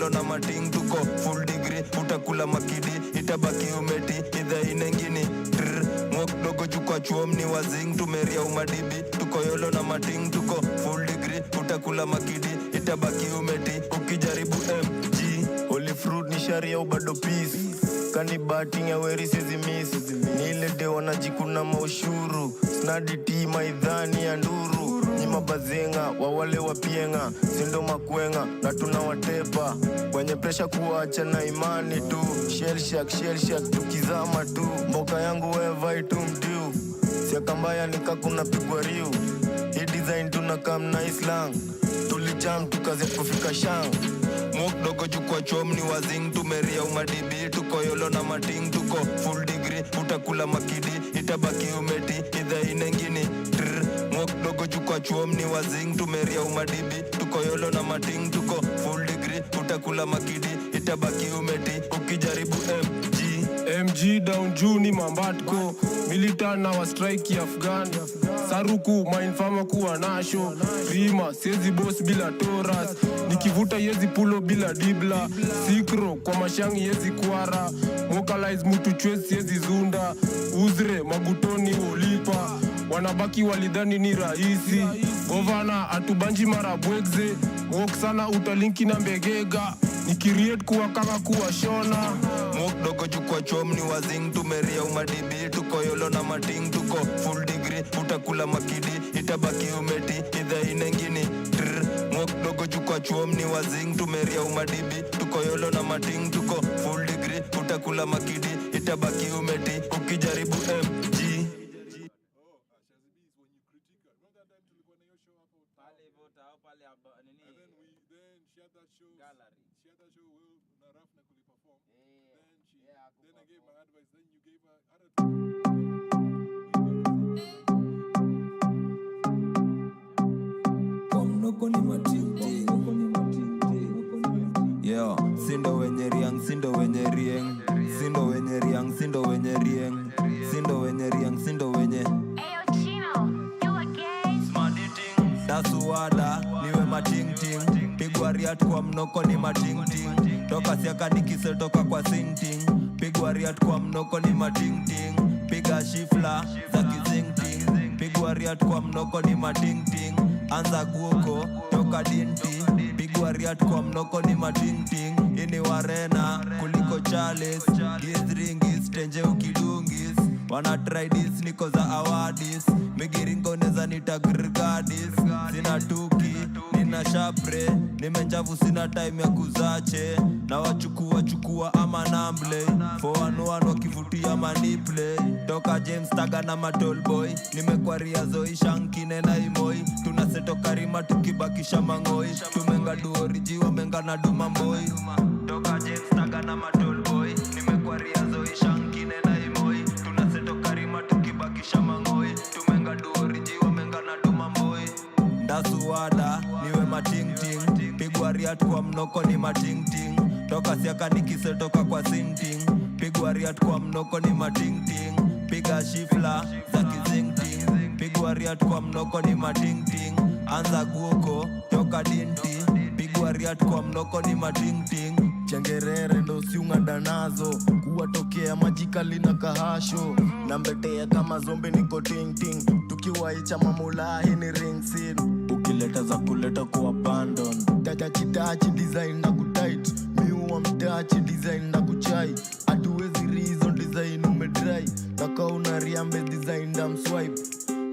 yolo na mating tuko full degree utakula makidi itabaki umeti idha inengini mwok dogo chukwa chuomni wazing tumeria umadibi tuko yolo na mating tuko full degree utakula makidi itabaki umeti ukijaribu MG holy fruit ni sharia ubado peace kani batting ya weri sizi miss nilete wanajikuna maushuru snadi tima idhani ya nduru nyima bazenga wawale wapienga sindo makwenga na tunawatepa kwenye presha kuacha na imani tu shell shack tukizama tu mboka yangu weva itu mdiu siaka mbaya nikakuna pigwa riu hii design tunakam na islang tulijam tukaze kufika shang mwok dogo chukwa chomni wazing tumeria umadibi tuko yolo na mating tuko full degree utakula makidi itabaki umeti idha inengini mwok dogo chukwa chomni wazing tumeria umadibi tuko yolo na mating tuko full degree utakula makidi itabaki umeti ukijaribu MG down Juni mambatko militar na wa strike Afghan saruku mainfama kuwa nasho rima siezi boss bila toras nikivuta yezi pulo bila dibla sikro kwa mashangi yezi kwara mokalize mutu chwezi yezi zunda uzre magutoni ulipa wanabaki walidhani ni raisi govana atubanji mara bwegze mwok sana utalinki na mbegega nikiriet kuwa kaka kuwa shona mwok dogo chukwa chomni wazing tumeria umadibi tuko yolo na mating tuko full degree utakula makidi itabaki umeti idha inengini mwok dogo chukwa chomni wazing tumeria umadibi tuko yolo na mating tuko full degree utakula makidi itabaki umeti ukijaribu MG Then I gave my advice, then you gave her yeah, sindo wenye riang, sindo wenye rieng, sindo wenye riang, sindo wenye rieng, sindo wenye riang, sindo wenye. Ayo Chino, you a gay? Smart eating, dasuwada, niwe mating ting, pigwa riat kwa mnoko ni mating ting, toka siaka nikise toka kwa sing ting, pigwa riat kwa mnoko ni mating ting, piga shifla za kizing ting, pigwa riat kwa mnoko ni mating ting, anza guoko toka dinti, pigwa riat kwa mnoko ni mating ting, ini warena kuliko Charles, gizringis tenje ukidungis, wana try this niko za awadis, migiringo neza nitagrigadis, sina tuki, nina shapre, nimenjavu sina time ya kuzache, na wachukua ama namble, for one wakivutia maniple, toka James Taga na matall boy, nimekwaria zoi shankine na imoi, tunaseto karima tukibakisha mangoi, tumenga duoriji wamenga na dumamboi, toka James Taga na matall boy, nimekwaria zoi shankine na imoi, tunaseto karima tukibakisha mangoi, tumenga duoriji wamenga na dumamboi, ndasuwada niwe mating ting, pigwa riat kwa mnoko ni mating ting, toka siaka nikise toka kwa sing ting, pigwa riat kwa mnoko ni mating ting, piga shifla za kizing ting, pigwa riat kwa mnoko ni mating ting, anza guoko toka dinti, pigwa riat kwa mnoko ni mating ting, chengerere ndo siunganda nazo, kuwatokea majikali na kahasho, na mbetea kama zombi niko ting ting, tukiwaicha mamulahi ni ring scene, ukileta za kuleta ku abandon, tachi design na kutight, miuwa mtachi design na kuchai, atuwezi reason design umedry, kaka unariambe design dam swipe,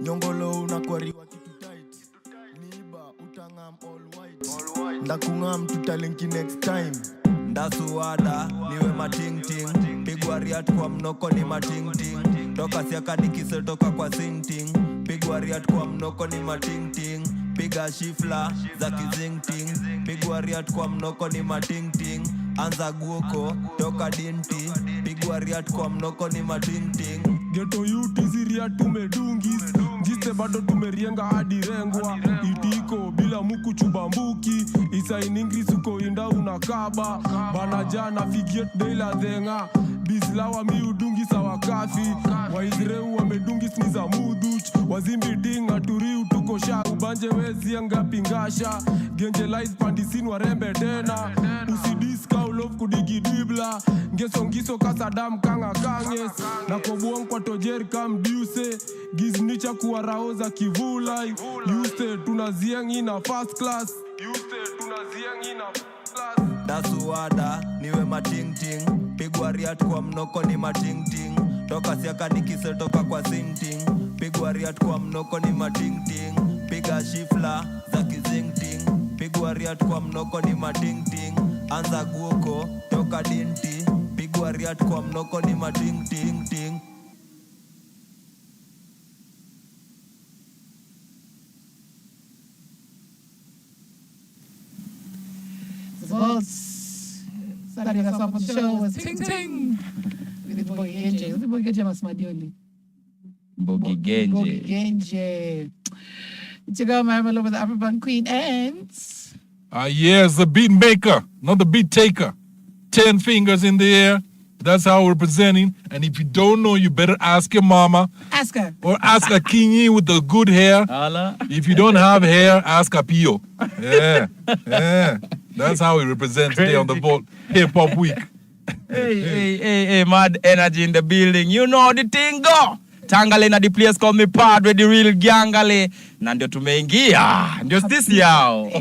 nyongolo unakwariwa kitu tight, niba utangam all white, ndakungam tutalinki next time, ndasuwada niwe mating ting, pigwa riat kwa mnoko ni mating ting, toka siaka nikise toka kwa sing ting, pigwa riat kwa mnoko ni mating ting, piga shifla za kizing ting, pigwa riat kwa mnoko ni mating ting, anza guoko toka dinti, pigwa riat kwa mnoko ni mating ting, geto yuti ziria tumedungis, jiste bado tumerienga hadi rengwa, itiko bila muku chubambuki, isa in English uko inda unakaba, bana jana figiet deila dhenga, bislawa miudungi sawa kafi, waizreu wamedungis ni za muduch, wazimbi dinga turiu tuko sha, ubanje wezi anga pingasha, genje lies pandisin warembe tena, usidi kifula ngesongiso kasadam kanga kanges na kobuong kwa tojer kam diuse giznicha kuwa raoza kivula yuste tunaziang ina first class dasuada niwe matingting pigwa riat kwa mnoko ni matingting toka siaka nikise toka kwa singting pigwa riat kwa mnoko ni matingting piga shifla za kizingting pigwa riat kwa mnoko ni matingting anza guoko toka dinti pigwa riat kwa mnoko ni matingting ting. Starting us off on the show was Ting Ting with Bogi Genje. What did Bogi Genje Masmadioli? Bogi Genje. It's your girl Myra Maloba, the African Queen, and Yes, the Beatmekah, not the beat taker. 10 fingers in the air. That's how we're presenting. And if you don't know, you better ask your mama. ask her. Or ask a kingy with the good hair. Ala. If you don't have hair, ask a Pio. Yeah. That's how we represent today on the Vault Hip Hop Week. Hey, mad energy in the building. You know the thing go. Tangale na the place called me part with the real gangale. Na ndio tumeingia. Ndio sisi yao.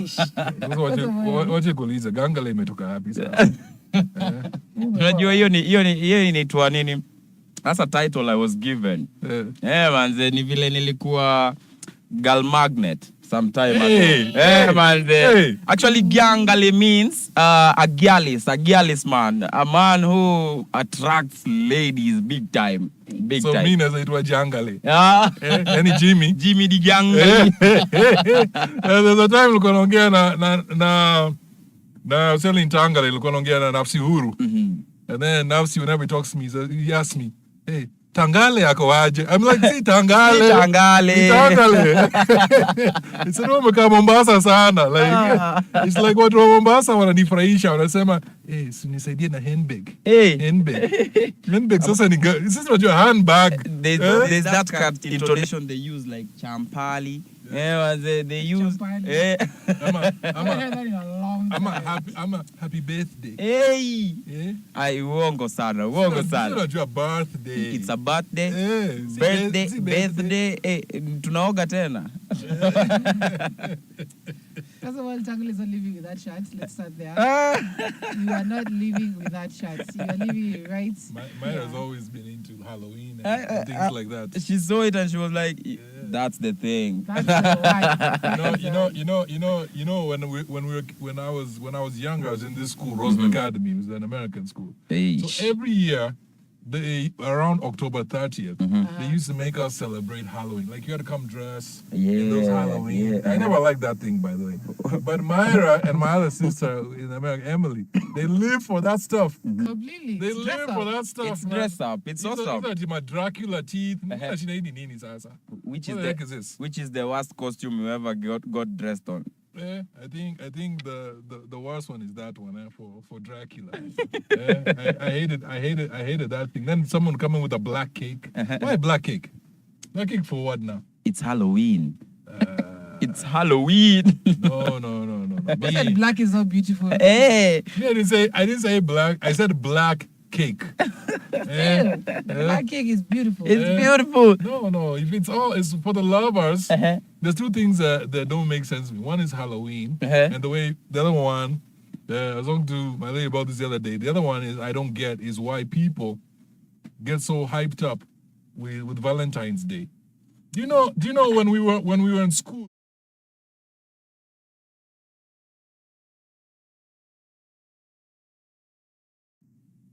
Wache kuuliza gangale imetoka wapi sasa? Unajua hiyo inaitwa nini? That's a title I was given. Manze ni vile nilikuwa girl magnet sometime ago. Manze. Actually gangale means a gyalis man, a man who attracts ladies big time. So time. mean as it was jangale. Any Jimmy Di gangale. There's a time ulikuwa naongea na selling Tangale ulikuwa naongea na Nafsi Huru. And then Nafsi, whenever he talks to me, he asks me, hey, Tangale yako aje? I'm like, see Tangale. Tangale. It's a Beatmekah Mombasa sana. Like, it's like watu wa Mombasa wananifurahisha. Wanasema, hey, nisaidie na handbag. Handbag sasa ni sisi tunajua handbag. There's that kind of intonation they use like champali. They use I'm a happy birthday. Hey. Uongo sana. Tunajua birthday. It's a birthday. Birthday. Tunaoga tena. First of all, Tangale is not living with that shirt. Let's start there. You are not living with that shirt. You are living right. Myra's always been into Halloween and things like that. She saw it and she was like, "That's the thing." That's the When I was younger, I was in this school, Roseland Academy. It was an American school. So every year, around October 30th, they used to make us celebrate Halloween. Like you had to come dress in those Halloween. Yeah. I never liked that thing, by the way. But Myra and my other sister in America, Emily, they live for that stuff. Completely. They live for that stuff. It's dress up. It's awesome. My Dracula teeth. Which is the worst costume you ever got dressed on? Yeah, I think the worst one is that one for Dracula. I hated that thing. Then someone coming with a black cake. Why black cake? Black cake for what now? It's Halloween. It's Halloween. No. I said black is not beautiful. Hey. I didn't say black. I said black cake. Black cake is beautiful. It's beautiful. No. If it's for the lovers. There's two things that don't make sense to me. One is Halloween, and the other one, I was talking to my lady about this the other day. The other one is I don't get is why people get so hyped up with Valentine's Day. Do you know when we were in school?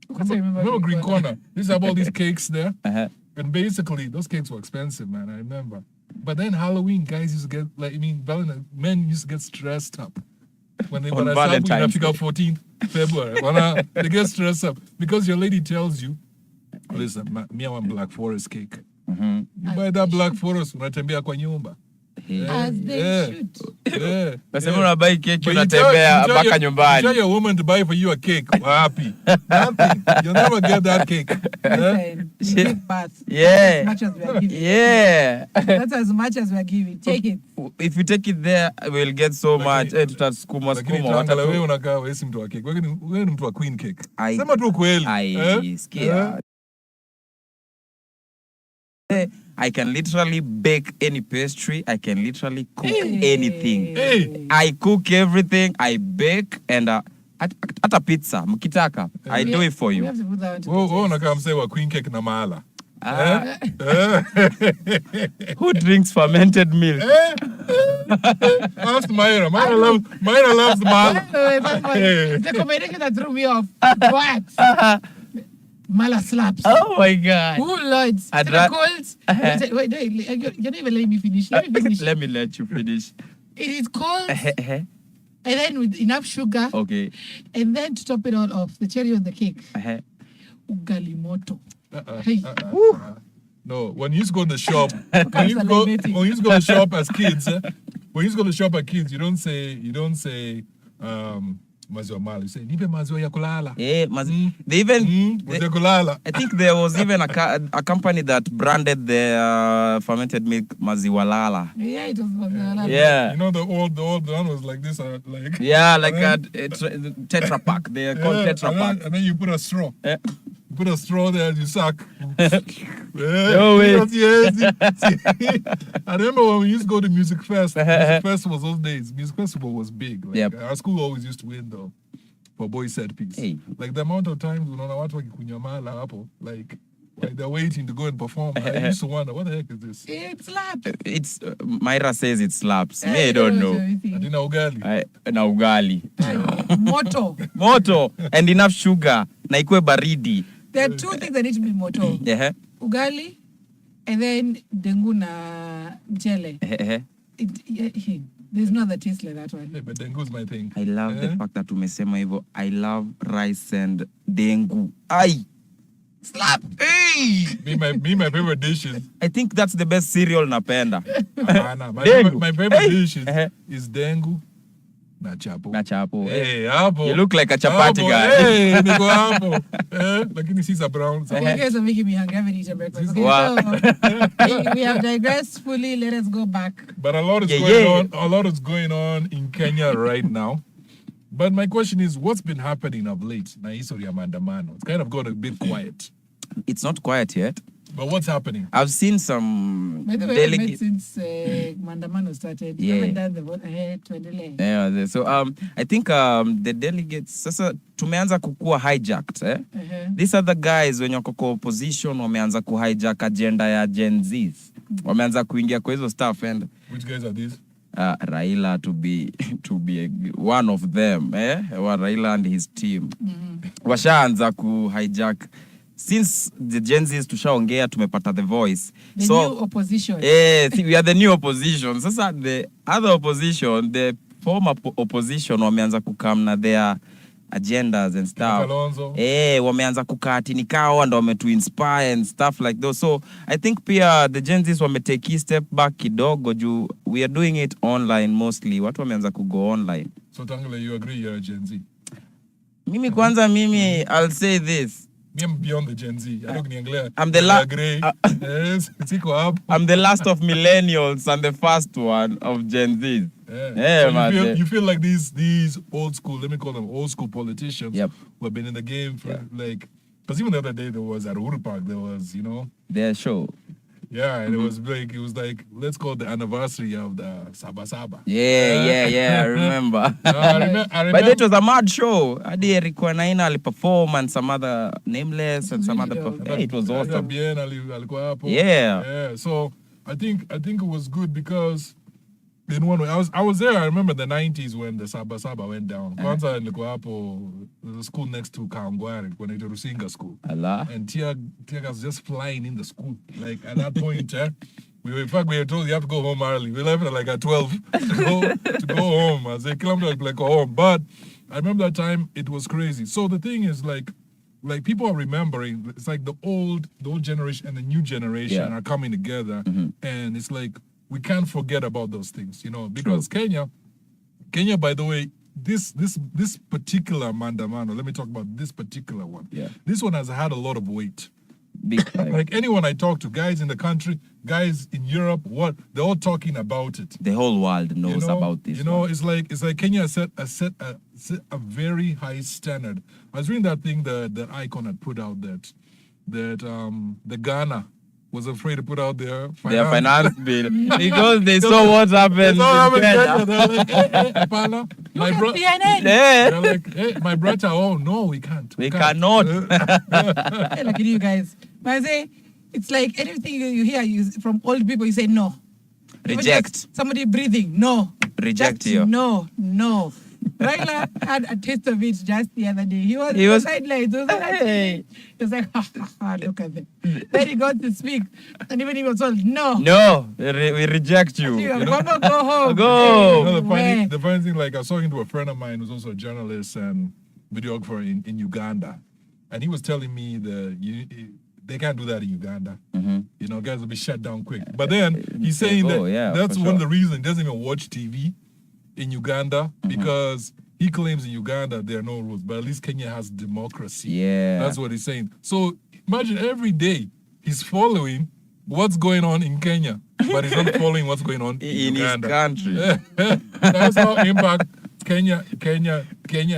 Remember Green Corner? They used to have all these cakes there. And basically, those cakes were expensive, man. I remember. But then Halloween, guys used to get, men used to get stressed up. When I Valentine's figure 14th February, they get stressed up. Because your lady tells you, listen, me I want Black Forest cake. You buy that Black Forest, unatembea kwa nyumba. As they should. Yeah. Nasema unabai keki But unatembea mpaka you tell nyumbani. your woman to buy for you a cake. We're happy. Nothing. You'll never get that cake. Listen, we give birth. Yeah. That's as much as we are giving. Yeah. That's as much as we are giving. Take it. If you take it there, we'll get so much. Tutasukuma Lakini sukuma. Tangale wewe unakaa wewe si mtu wa cake. Wewe ni mtu wa queen cake. I- Sema tu kweli. Sikia. I can literally bake any pastry. I can literally cook anything. Hey. I cook everything. I bake and hata pizza mkitaka. I do it for We you. have to put that into Wewe the test. unakaa msee wa queen cake na mahala. Who drinks fermented milk? Ask Myra. Myra loves mahala. Wait, the combination that threw me off. What? Mala slaps. Oh my God. Oh, Lord. I'd To ra- the colds. Wait, you're not even letting me finish. Let me finish. Let me let you finish. It is cold, and then with enough sugar, Okay. and then to top it all off, the cherry on the cake, ugali moto. Hey. No, when you used to go in the shop, when you used to go to shop as kids, when you used to go to shop as kids, you don't say maziwa mala. You say nipe maziwa ya kulala. Yeah, they even Maziwa kulala. I think there was even a company that branded the fermented milk Maziwalala. Yeah, it was. Yeah. You know the old one was like this, like Yeah, like a Tetra Pak. They are called Tetra Pak. and then you put a straw. Yeah. You put a straw there and you suck. No way. Yes. I remember when we used to go to music festivals those days. Music festival was big. Like, Yep. Our school always used to win though for boys set piece. Hey. Like the amount of times unaona watu wakikunywa mala hapo, like they're waiting to go and perform. I used to wonder, what the heck is this? It slapped. It's Myra says it slaps. Me, I don't know. Adina ugali. Na ugali. Moto. And enough sugar. Na ikue baridi. There are two things that need to be moto. Yeah. Ugali, and then dengu na mchele. There's no other taste like that one. Yeah, but dengu's my thing. I love the fact that umesema hivyo. I love rice and dengu. Ay. Slap. Hey. Me, my favorite dishes. I think that's the best cereal napenda. My favorite dish is dengu na chapo. Na chapo. Hey, hapo. You look like a chapati Hapo. guy. Hey, niko hapo. Lakini si za brown. You guys are making me hungry. I haven't eaten breakfast. Okay, Wow. so we have digressed fully. Let us go back. But a lot is going on. A lot is going on in Kenya right now. But my question is, what's been happening of late? Na history ya maandamano. It's kind of got a bit quiet. It's not quiet yet. But what's happening? I've seen some By the way, I've met since Mandamano started. You haven't done the vote ahead to delay. Yeah, so I think the delegates sasa tumeanza kukua hijacked. These are the guys wenye wako kwa opposition wameanza kuhijack agenda ya Gen Zs. Wameanza kuingia kwa hizo stuff and Which guys are these? Raila to be one of them, Raila and his team. Washaanza kuhijack. Since the Gen Zs tushaongea tumepata the voice. The new opposition. We are the new opposition. Sasa the other opposition, the former opposition wameanza kukam na their agendas and stuff. Wameanza kukaa ati nikawa ndo wametu inspire and stuff like those. So I think pia the Gen Zs wametake a step back kidogo juu we are doing it online mostly. Watu wameanza kugo online. So Tangale, you agree you're a Gen Z? Mimi I'll say this. I'm beyond the Gen Z. I don't agree. I'm the last. Yes, I'm the last of millennials and the first one of Gen Z. So you feel like these old school, let me call them old school politicians who have been in the game for like, because even the other day there was at Uhuru Park, there was, their show. Yeah, and it was like, let's call it the anniversary of the Saba Saba. Yeah, I remember. I remember. But it was a mad show. Adi Erikwa Naina perform and some other Nameless and some other it was awesome. Yeah. So I think it was good because in one way I was there. I remember the 90s when the Saba Saba went down. Kwanza nilikuwa hapo the school next to Kangware when it was Rusinga school. Allah. And tear gas was just flying in the school. Like at that point, we were told you have to go home early. We left at like at 12 to go home. As a kilometer like go home. But I remember that time it was crazy. So the thing is like people are remembering. It's like the old generation and the new generation are coming together, and it's like we can't forget about those things, you know, because Kenya, by the way, this particular Mandamano, let me talk about this particular one. Yeah. This one has had a lot of weight. Big time. Like anyone I talk to, guys in the country, guys in Europe, they're all talking about it. The whole world knows about this. You know, one. it's like Kenya set a very high standard. I was reading that thing that Icon had put out that the Ghana was afraid to put out their finance bill because they saw what happened. My brother, they're like, hey, my brother, oh no, we can't. We cannot. Hey, look at you guys. But I say, it's like anything you hear from old people, you say no. Reject. Somebody breathing, no. Reject just you. No. Raila had a taste of it just the other day. He was sidelined. He was like, look at them. Then he got to speak. And even he was told, no, we reject you. Mama, go home. Go. You know, the funny thing, like I was talking to a friend of mine who's also a journalist and videographer in Uganda. And he was telling me they can't do that in Uganda. Mm-hmm. You know, guys will be shut down quick. But then he's saying that's one of the reasons he doesn't even watch TV in Uganda, because he claims in Uganda there are no rules, but at least Kenya has democracy. Yeah. That's what he's saying. So imagine every day he's following what's going on in Kenya, but he's not following what's going on in Uganda. His country. That's how impact Kenya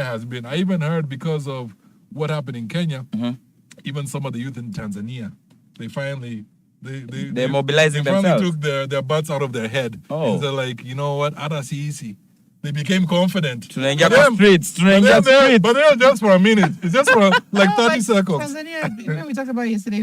has been. I even heard because of what happened in Kenya, even some of the youth in Tanzania, they finally they're mobilizing they themselves. finally took their butts out of their head. Oh. And they're like, you know what, easy. They became confident. Tunaingia kwa streets. But they're just for a minute. It's just for like 30 seconds. Tanzania, when we talked about yesterday,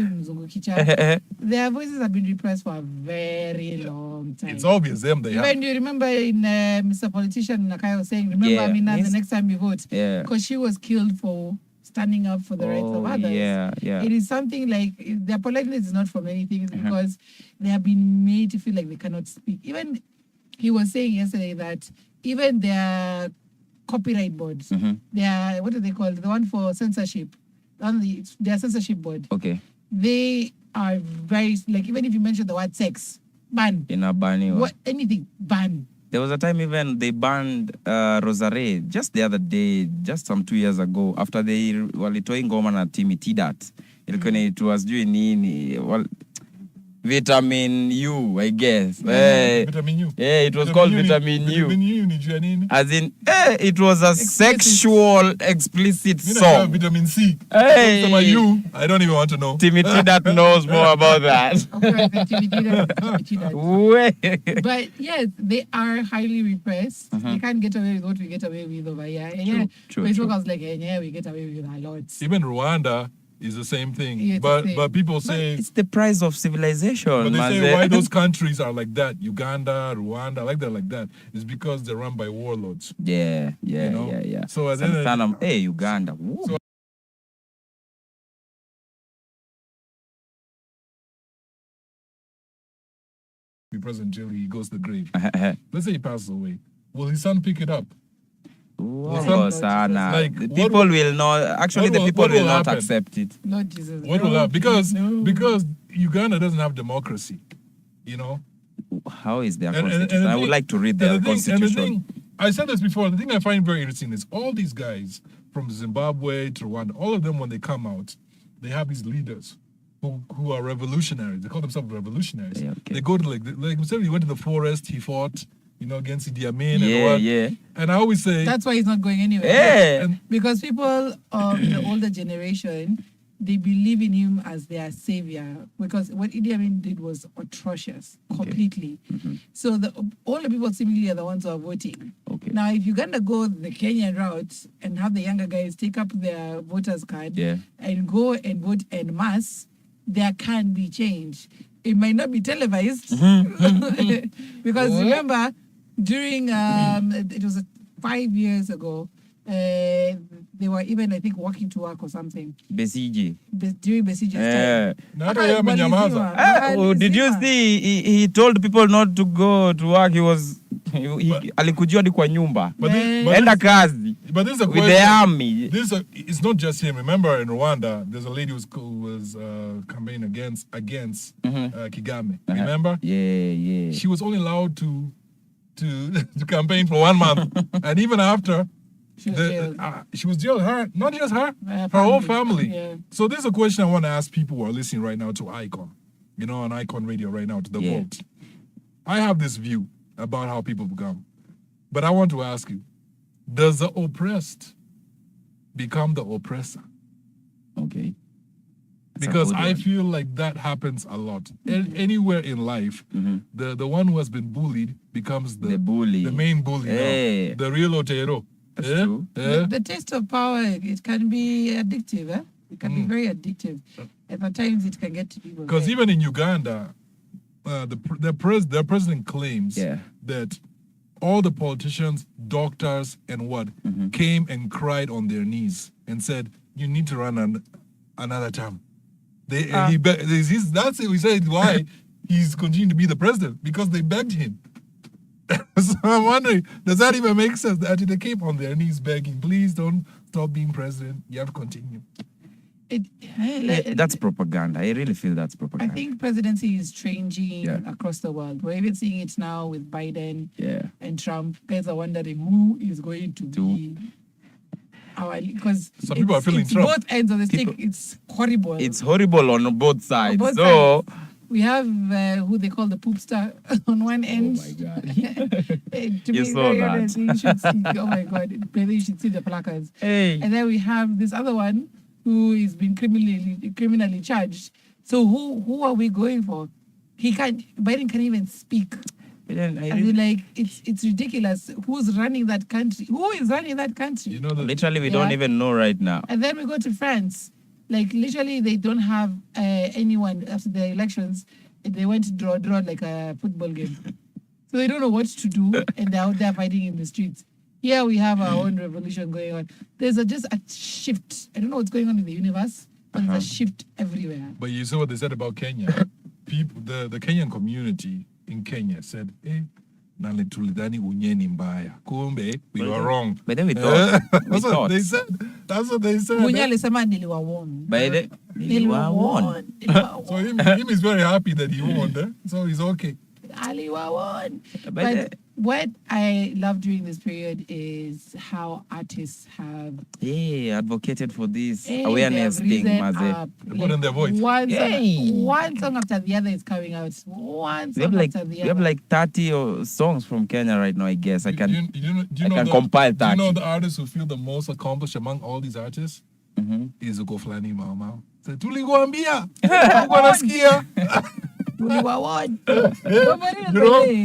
their voices have been repressed for a very long time. It's obvious them they have. When you remember in Mr. Politician Nakai was saying, remember Amina the next time you vote, because she was killed for standing up for the rights of others. Yeah. It is something like their politeness is not from anything. It's because they have been made to feel like they cannot speak. Even he was saying yesterday that even their copyright boards, their, what do they call it? The one for censorship, their censorship board. Okay. They are very, like, even if you mention the word sex, ban. In a ban. What, anything, ban. There was a time even they banned Rosare just the other day, just some 2 years ago, after they walitoa ngoma na Timmy Tidat. Ilikuwa inaitwa sijui nini. Vitamin U, I guess. Vitamin U. Yeah, it was called Vitamin U. Vitamin U ni jua nini? As in, it was a sexual, explicit song. Vitamin C. Hey. U, I don't even want to know. Timmy that knows more about that. But yes, they are highly repressed. They can't get away with what we get away with over here. True. Facebook was like, we get away with a lot. Even Rwanda is the same thing. Yeah, but people say it's the price of civilization. But they say why those countries are like that, Uganda, Rwanda, like that, is because they're run by warlords. Yeah. So at the end of Uganda. So, president jail, he goes to the grave. Let's say he passes away. Will his son pick it up? Sana. Like, the people will not. Actually, the people will not accept it. Lord Jesus. What will happen? Because Uganda doesn't have democracy. You know. How is their constitution? I would like to read their constitution. I said this before. The thing I find very interesting is all these guys from Zimbabwe to Rwanda, all of them when they come out, they have these leaders who are revolutionaries. They call themselves revolutionaries. Yeah, okay. They go to like he went to the forest. He fought. Against Idi Amin and what. Yeah. And I always say that's why he's not going anywhere. Yeah. Because people of the older generation, they believe in him as their savior. Because what Idi Amin did was atrocious, completely. So all the people seemingly are the ones who are voting. Okay. Now, if you're gonna go the Kenyan route and have the younger guys take up their voters card and go and vote en masse, there can be change. It might not be televised because remember. During, it was 5 years ago, they were even, I think, walking to work or something. Besiji. During Besiji's time. Did you see? He told people not to go to work. He was Alikujua hadi kwa nyumba. Enda kazi. But this is a with the army. It's not just him. Remember in Rwanda, there's a lady who was campaigning against Kagame. Remember? Yeah. She was only allowed to campaign for 1 month, and even after. She was jailed. Her, not just her, her whole family. Yeah. So this is a question I want to ask people who are listening right now to Icon, on Icon Radio right now, to the vote. I have this view about how people become, but I want to ask you, does the oppressed become the oppressor? Okay. Because I feel like that happens a lot. Anywhere in life, the one who has been bullied becomes the bully, the main bully, now, the real Otero. That's true. The taste of power, it can be addictive. It can be very addictive. And at times it can get to people. Because even in Uganda, the president claims that all the politicians, doctors, and came and cried on their knees and said, "You need to run another term." That's it. We said why he's continuing to be the president, because they begged him. So I'm wondering, does that even make sense? That they came on their knees begging, please don't stop being president. You have to continue. That's propaganda. I really feel that's propaganda. I think presidency is changing across the world. We're even seeing it now with Biden and Trump. Guys are wondering who is going to be our, because some people are feeling Trump. Both ends of the stick. It's horrible. It's horrible on both sides. Sides. We have who they call the poop star on one end. Oh my God. To You be saw very that. honest, you should see, oh my God, maybe you should see the placards. Hey. And then we have this other one who is being criminally charged. So who are we going for? Biden can't even speak. It's ridiculous. Who's running that country? Who is running that country? Literally, we don't even know right now. And then we go to France. Like, literally, they don't have anyone after the elections. They went to draw like a football game. So they don't know what to do, and they're out there fighting in the streets. Here we have our own revolution going on. There's just a shift. I don't know what's going on in the universe, but there's a shift everywhere. But you saw what they said about Kenya. People, the Kenyan community in Kenya said, Nale tulidhani unyeni mbaya. Kumbe, we were wrong. But then we thought. That's what they said. That's what they said. Munyao alisema niliwawarn. Niliwawarn. So him is very happy that he won. So he's okay. Aliwawarn. But what I love during this period is how artists have advocated for this awareness thing. They put in their voice. One song after the other is coming out. We have like 30 songs from Kenya right now, I guess. I can compile 30. Do you know the artist who feel the most accomplished among all these artists? Is Uko Flani Mama. Tulikuambia. Wanasikia.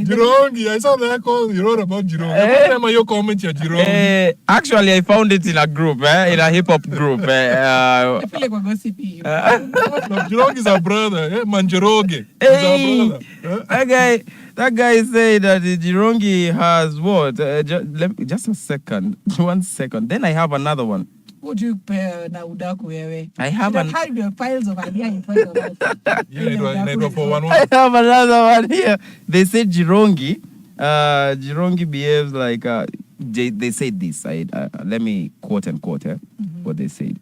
Jirongi, I saw that call you wrote about Jirongi. Your comment here, Jirongi. Actually, I found it in a group, in a hip hop group. I feel like we're gossiping. Jirongi is our brother, Manjeroge. He's our brother. That guy said that Jirongi has what? Just a second. 1 second. Then I have another one. Would you pair na udaku wewe? I have had your files of idea in front of us. I have another one here. They said Jirongi behaves like they said this. Let me quote unquote what they said.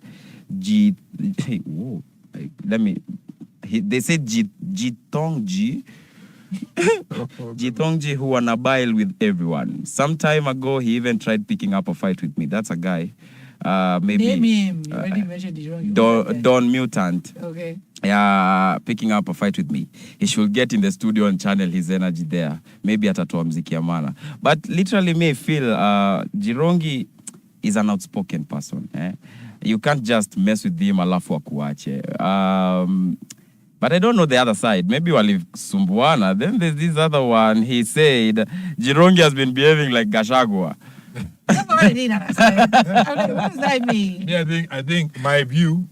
They said Jitongji. Jitongji who wanabile with everyone. Some time ago he even tried picking up a fight with me. That's a guy. Maybe name him. You already mentioned Jirongi. Don Mutant. Okay. Picking up a fight with me. He should get in the studio and channel his energy there. Maybe atatoa mziki ya maana. But literally me feel Jirongi is an outspoken person. You can't just mess with him alafu akuache. But I don't know the other side. Maybe walisumbuana. Then there's this other one. He said Jirongi has been behaving like Gachagua. What does that mean? Yeah, I think my view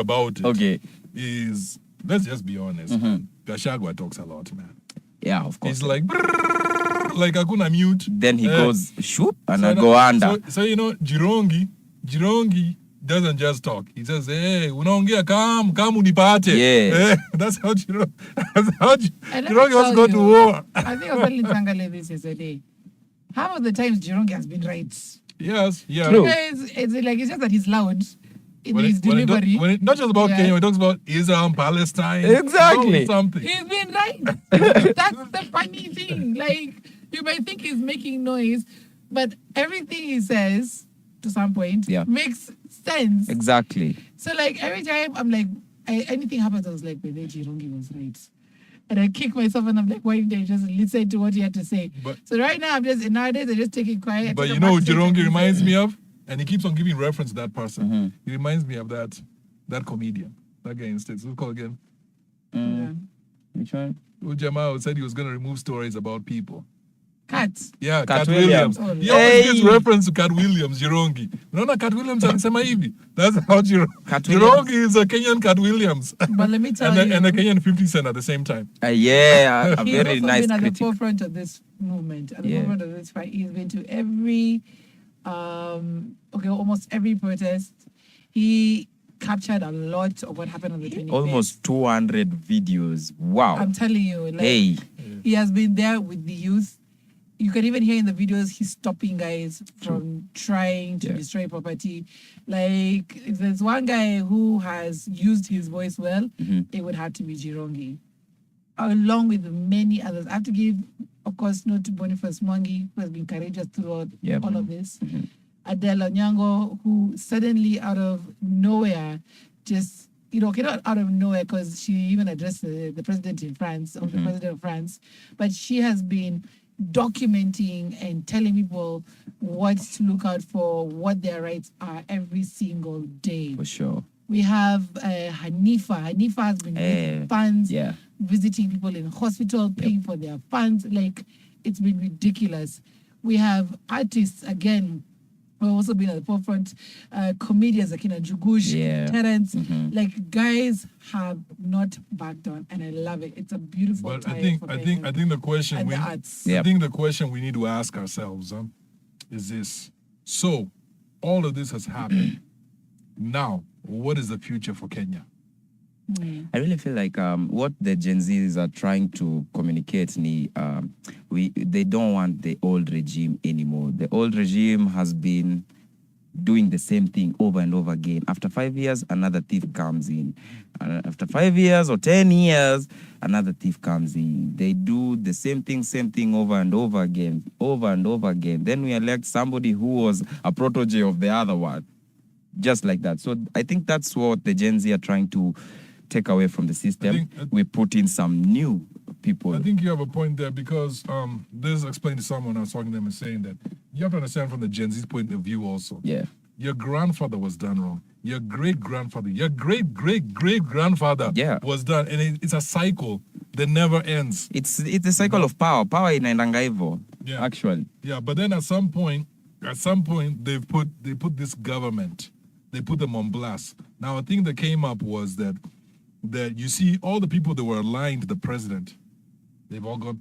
about it is, let's just be honest. Gachagua talks a lot, man. Yeah, of course. He's like hakuna mute. Then he goes shoop and I go under. So Jirongi doesn't just talk. He says, "Hey, unaongea come unipate." Yeah. That's how Jirongi wants to go to war. I think I was telling Tangale this yesterday. half of the times Jirongi has been right. Yes, yeah. True. It's like it's just that he's loud in When his delivery. not just about Yeah. Kenya, when it talks about Israel and Palestine. Exactly. It's always something. He's been right. That's the funny thing. Like, you might think he's making noise, but everything he says, to some point, makes sense. Exactly. So, like, every time I'm like, anything happens, I was like, wait, Jirongi was right. And I kick myself and I'm like, why didn't I just listen to what he had to say? So right now, nowadays, I just take it quiet. But you know what Jirongi reminds me of? And he keeps on giving reference to that person. He reminds me of that comedian. That guy in States. Who's called again? Which one? Jamal said he was going to remove stories about people. Cats. Yeah, Cat Cat Williams. Williams. He always gives reference to Cat Williams, Jirongi. Unaona Cat Williams alisema hivi. That's how Jirongi is a Kenyan Cat Williams. But let me tell you. And a Kenyan 50 Cent at the same time. Yeah, a He's very also nice been at critic. the forefront of this movement, at the forefront of this fight. He's been to every, almost every protest. He captured a lot of what happened on the 25th. Almost 200 videos. Wow. I'm telling you, like, he has been there with the youth. You can even hear in the videos he's stopping guys from trying to destroy property. Like, if there's one guy who has used his voice well, it would have to be Jirongi, along with many others. I have to give, of course, note to Boniface Mwangi, who has been courageous throughout all of this. Adela Nyango, who suddenly out of nowhere just, not out of nowhere, because she even addressed the president in France, or the president of France, but she has been documenting and telling people what to look out for, what their rights are every single day. For sure. We have Hanifa. Hanifa has been raising funds, visiting people in hospital, paying for their funds. Like, it's been ridiculous. We have artists, again, who have also been at the forefront, comedians like Jugush, Terrence. Like, guys have not backed down, and I love it. It's a beautiful time. I think the question I think the question we need to ask ourselves is this: so all of this has happened. Now, what is the future for Kenya? I really feel like what the Gen Zs are trying to communicate, they don't want the old regime anymore. The old regime has been doing the same thing over and over again. After 5 years, another thief comes in. After 5 years or 10 years, another thief comes in. They do the same thing over and over again. Then we elect somebody who was a protege of the other one. Just like that. So I think that's what the Gen Z are trying to take away from the system. We put in some new people. I think you have a point there, because this explained to someone I was talking to them and saying that you have to understand from the Gen Z point of view also. Yeah. Your grandfather was done wrong. Your great-grandfather, your great-great-great-grandfather was done. And it's a cycle that never ends. It's a cycle of power. Power inaendanga hivyo, actually. Yeah, but then at some point they put this government, they put them on blast. Now, a thing that came up was that you see all the people that were aligned to the president, they've all gone,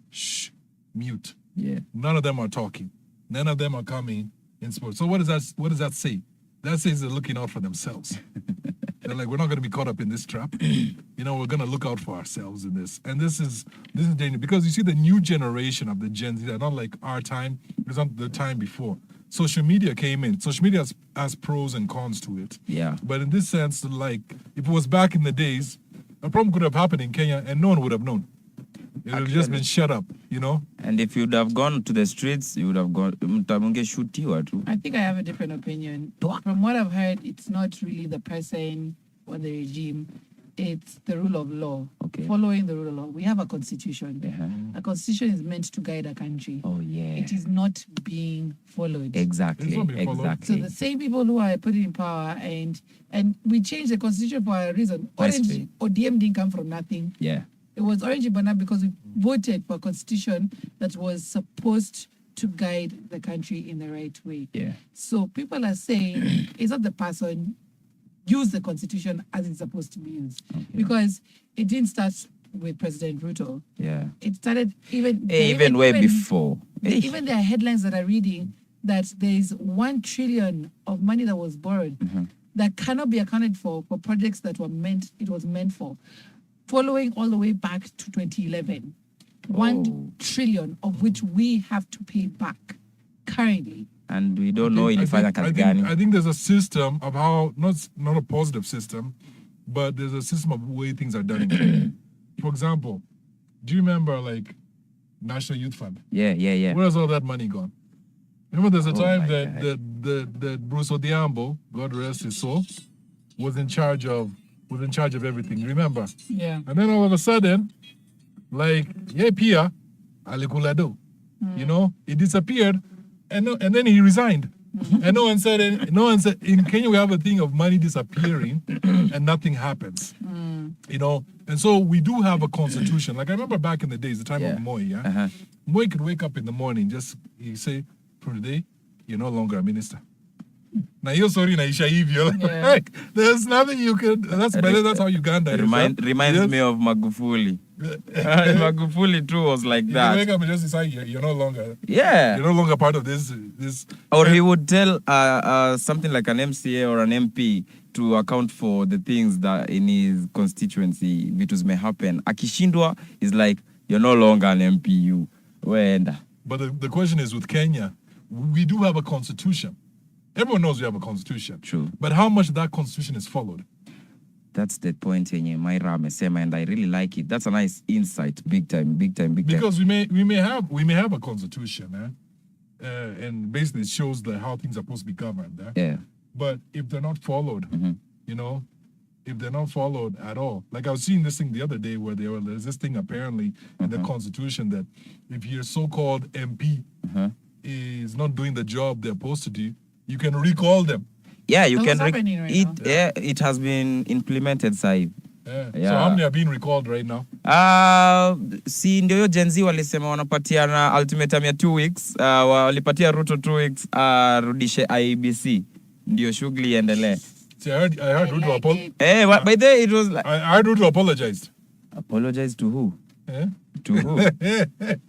mute. Yeah. None of them are talking. None of them are coming in support. So what does that say? That says they're looking out for themselves. They're like, we're not going to be caught up in this trap. We're going to look out for ourselves in this. And this is dangerous, because you see the new generation of the Gen Z, they're not like our time. It's not the time before. Social media came in. Social media has pros and cons to it. Yeah. But in this sense, like, if it was back in the days, a problem could have happened in Kenya and no one would have known. It would have just been shut up, And if you'd have gone to the streets, you would have gone, shootiwa too. I think I have a different opinion. From what I've heard, it's not really the person or the regime. It's the rule of law. Okay. Following the rule of law. We have a constitution. A constitution is meant to guide a country. Oh, yeah. It is not being followed. Exactly. It's not being followed. So the same people who are put in power, and we changed the constitution for a reason. Orange or DM didn't come from nothing. Yeah. It was Orange Banana because we voted for a constitution that was supposed to guide the country in the right way. Yeah. So people are saying it's not the person, use the constitution as it's supposed to be used. Okay. Because it didn't start with President Ruto. Yeah. It started even way before. Even there are headlines that are reading that there's 1 trillion of money that was borrowed that cannot be accounted for projects that it was meant for. Following all the way back to 2011. 1 trillion of which we have to pay back. currently. And we don't know ilifanya kazi gani. I think there's a system of how, not a positive system, but there's a system of the way things are done in Kenya. For example, do you remember like National Youth Fund? Yeah. Where's all that money gone? Remember there's a time that Bruce Odiambo, God rest his soul, was in charge of everything. Remember? Yeah. And then all of a sudden, like, Pia, Alikulado, you know, it disappeared, and then he resigned. And no one said, in Kenya we have a thing of money disappearing and nothing happens. You know, and so we do have a constitution. Like I remember back in the days, the time of Moi, Moi could wake up in the morning, he say, for today, you're no longer a minister. Now you're sorry, Naisha hivyo. Like, there's nothing you can. That's better. That's how Uganda is. Reminds me of Magufuli. Magufuli too was like that. You wake up and just decide you're no longer. Yeah. You're no longer part of this. Or he would tell something like an MCA or an MP to account for the things that in his constituency vitus may happen. Akishindwa is like, you're no longer an MPU. But the question is with Kenya, we do have a constitution. Everyone knows we have a constitution. True. But how much of that constitution is followed? That's the point yenye Myra amesema, and I really like it. That's a nice insight. Big time. Because we may have a constitution, and basically it shows how things are supposed to be governed. Yeah. But if they're not followed, you know, if they're not followed at all. Like I was seeing this thing the other day where there's this thing apparently in the constitution that if your so-called MP is not doing the job they're supposed to do, you can recall them. Yeah, you can. It has been implemented, Saib. Yeah. So how many are being recalled right now? Si ndio Gen Z walisema wanapatiana ultimatum ya 2 weeks. Walipatia Ruto 2 weeks rudishe IEBC. Ndio shughuli iendelee. See, I heard Ruto apologize. By the way, it was like... I heard Ruto apologized. Apologize to who? To who?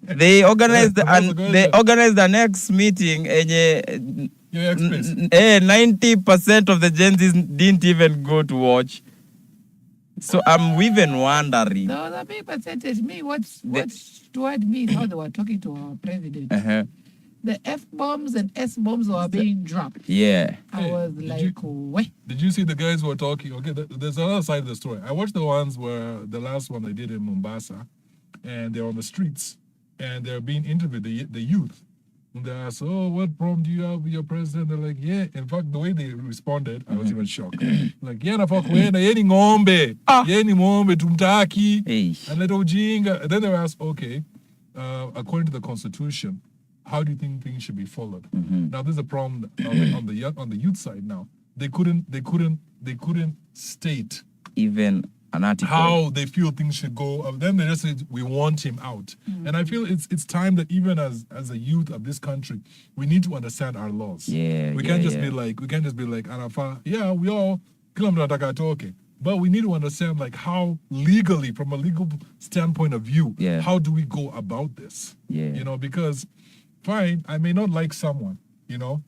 They organized the next meeting and 90% of the Gen Zs didn't even go to watch. So I'm even wondering. No, the big percentage. What toward me is how they were talking to our president. The F-bombs and S-bombs were being dropped. Yeah. I was like, what? Did you see the guys who were talking? Okay, there's another side of the story. I watched the ones where the last one they did in Mombasa, and they're on the streets, and they're being interviewed, the youth. And they asked, what problem do you have with your president? They're like, yeah. In fact, the way they responded, I was even shocked. Like, yeah, yeni ngombe, yeni ngombe tumtaki, and let ujinga. And then they were asked, okay, according to the Constitution, how do you think things should be followed? Now, there's a problem on the youth side. Now, they couldn't state even an article how they feel things should go. Then they just said, we want him out. And I feel it's time that even as a youth of this country, we need to understand our laws. We can't just be like Anafa. Yeah, we all okay. But we need to understand like how legally, from a legal standpoint of view, how do we go about this? You know, because fine, I may not like someone, you know,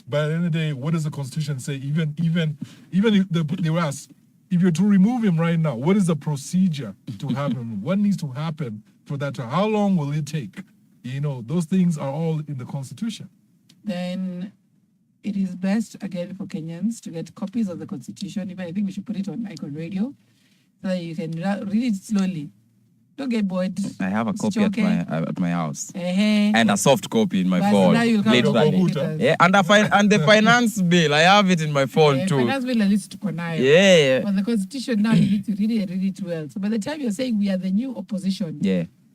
but at the end of the day, what does the Constitution say? Even if they were asked, if you're to remove him right now, what is the procedure to have him? What needs to happen for that? How long will it take? You know, those things are all in the Constitution. Then it is best, again, for Kenyans to get copies of the Constitution. Even I think we should put it on Icon Radio so that you can read it slowly. Don't get bored. I have a copy at my house. And a soft copy in my phone. Yeah, and the finance bill, I have it in my phone too. Finance bill at least to connive. Yeah. But the Constitution now, you need to read it and read it well. So by the time you're saying we are the new opposition,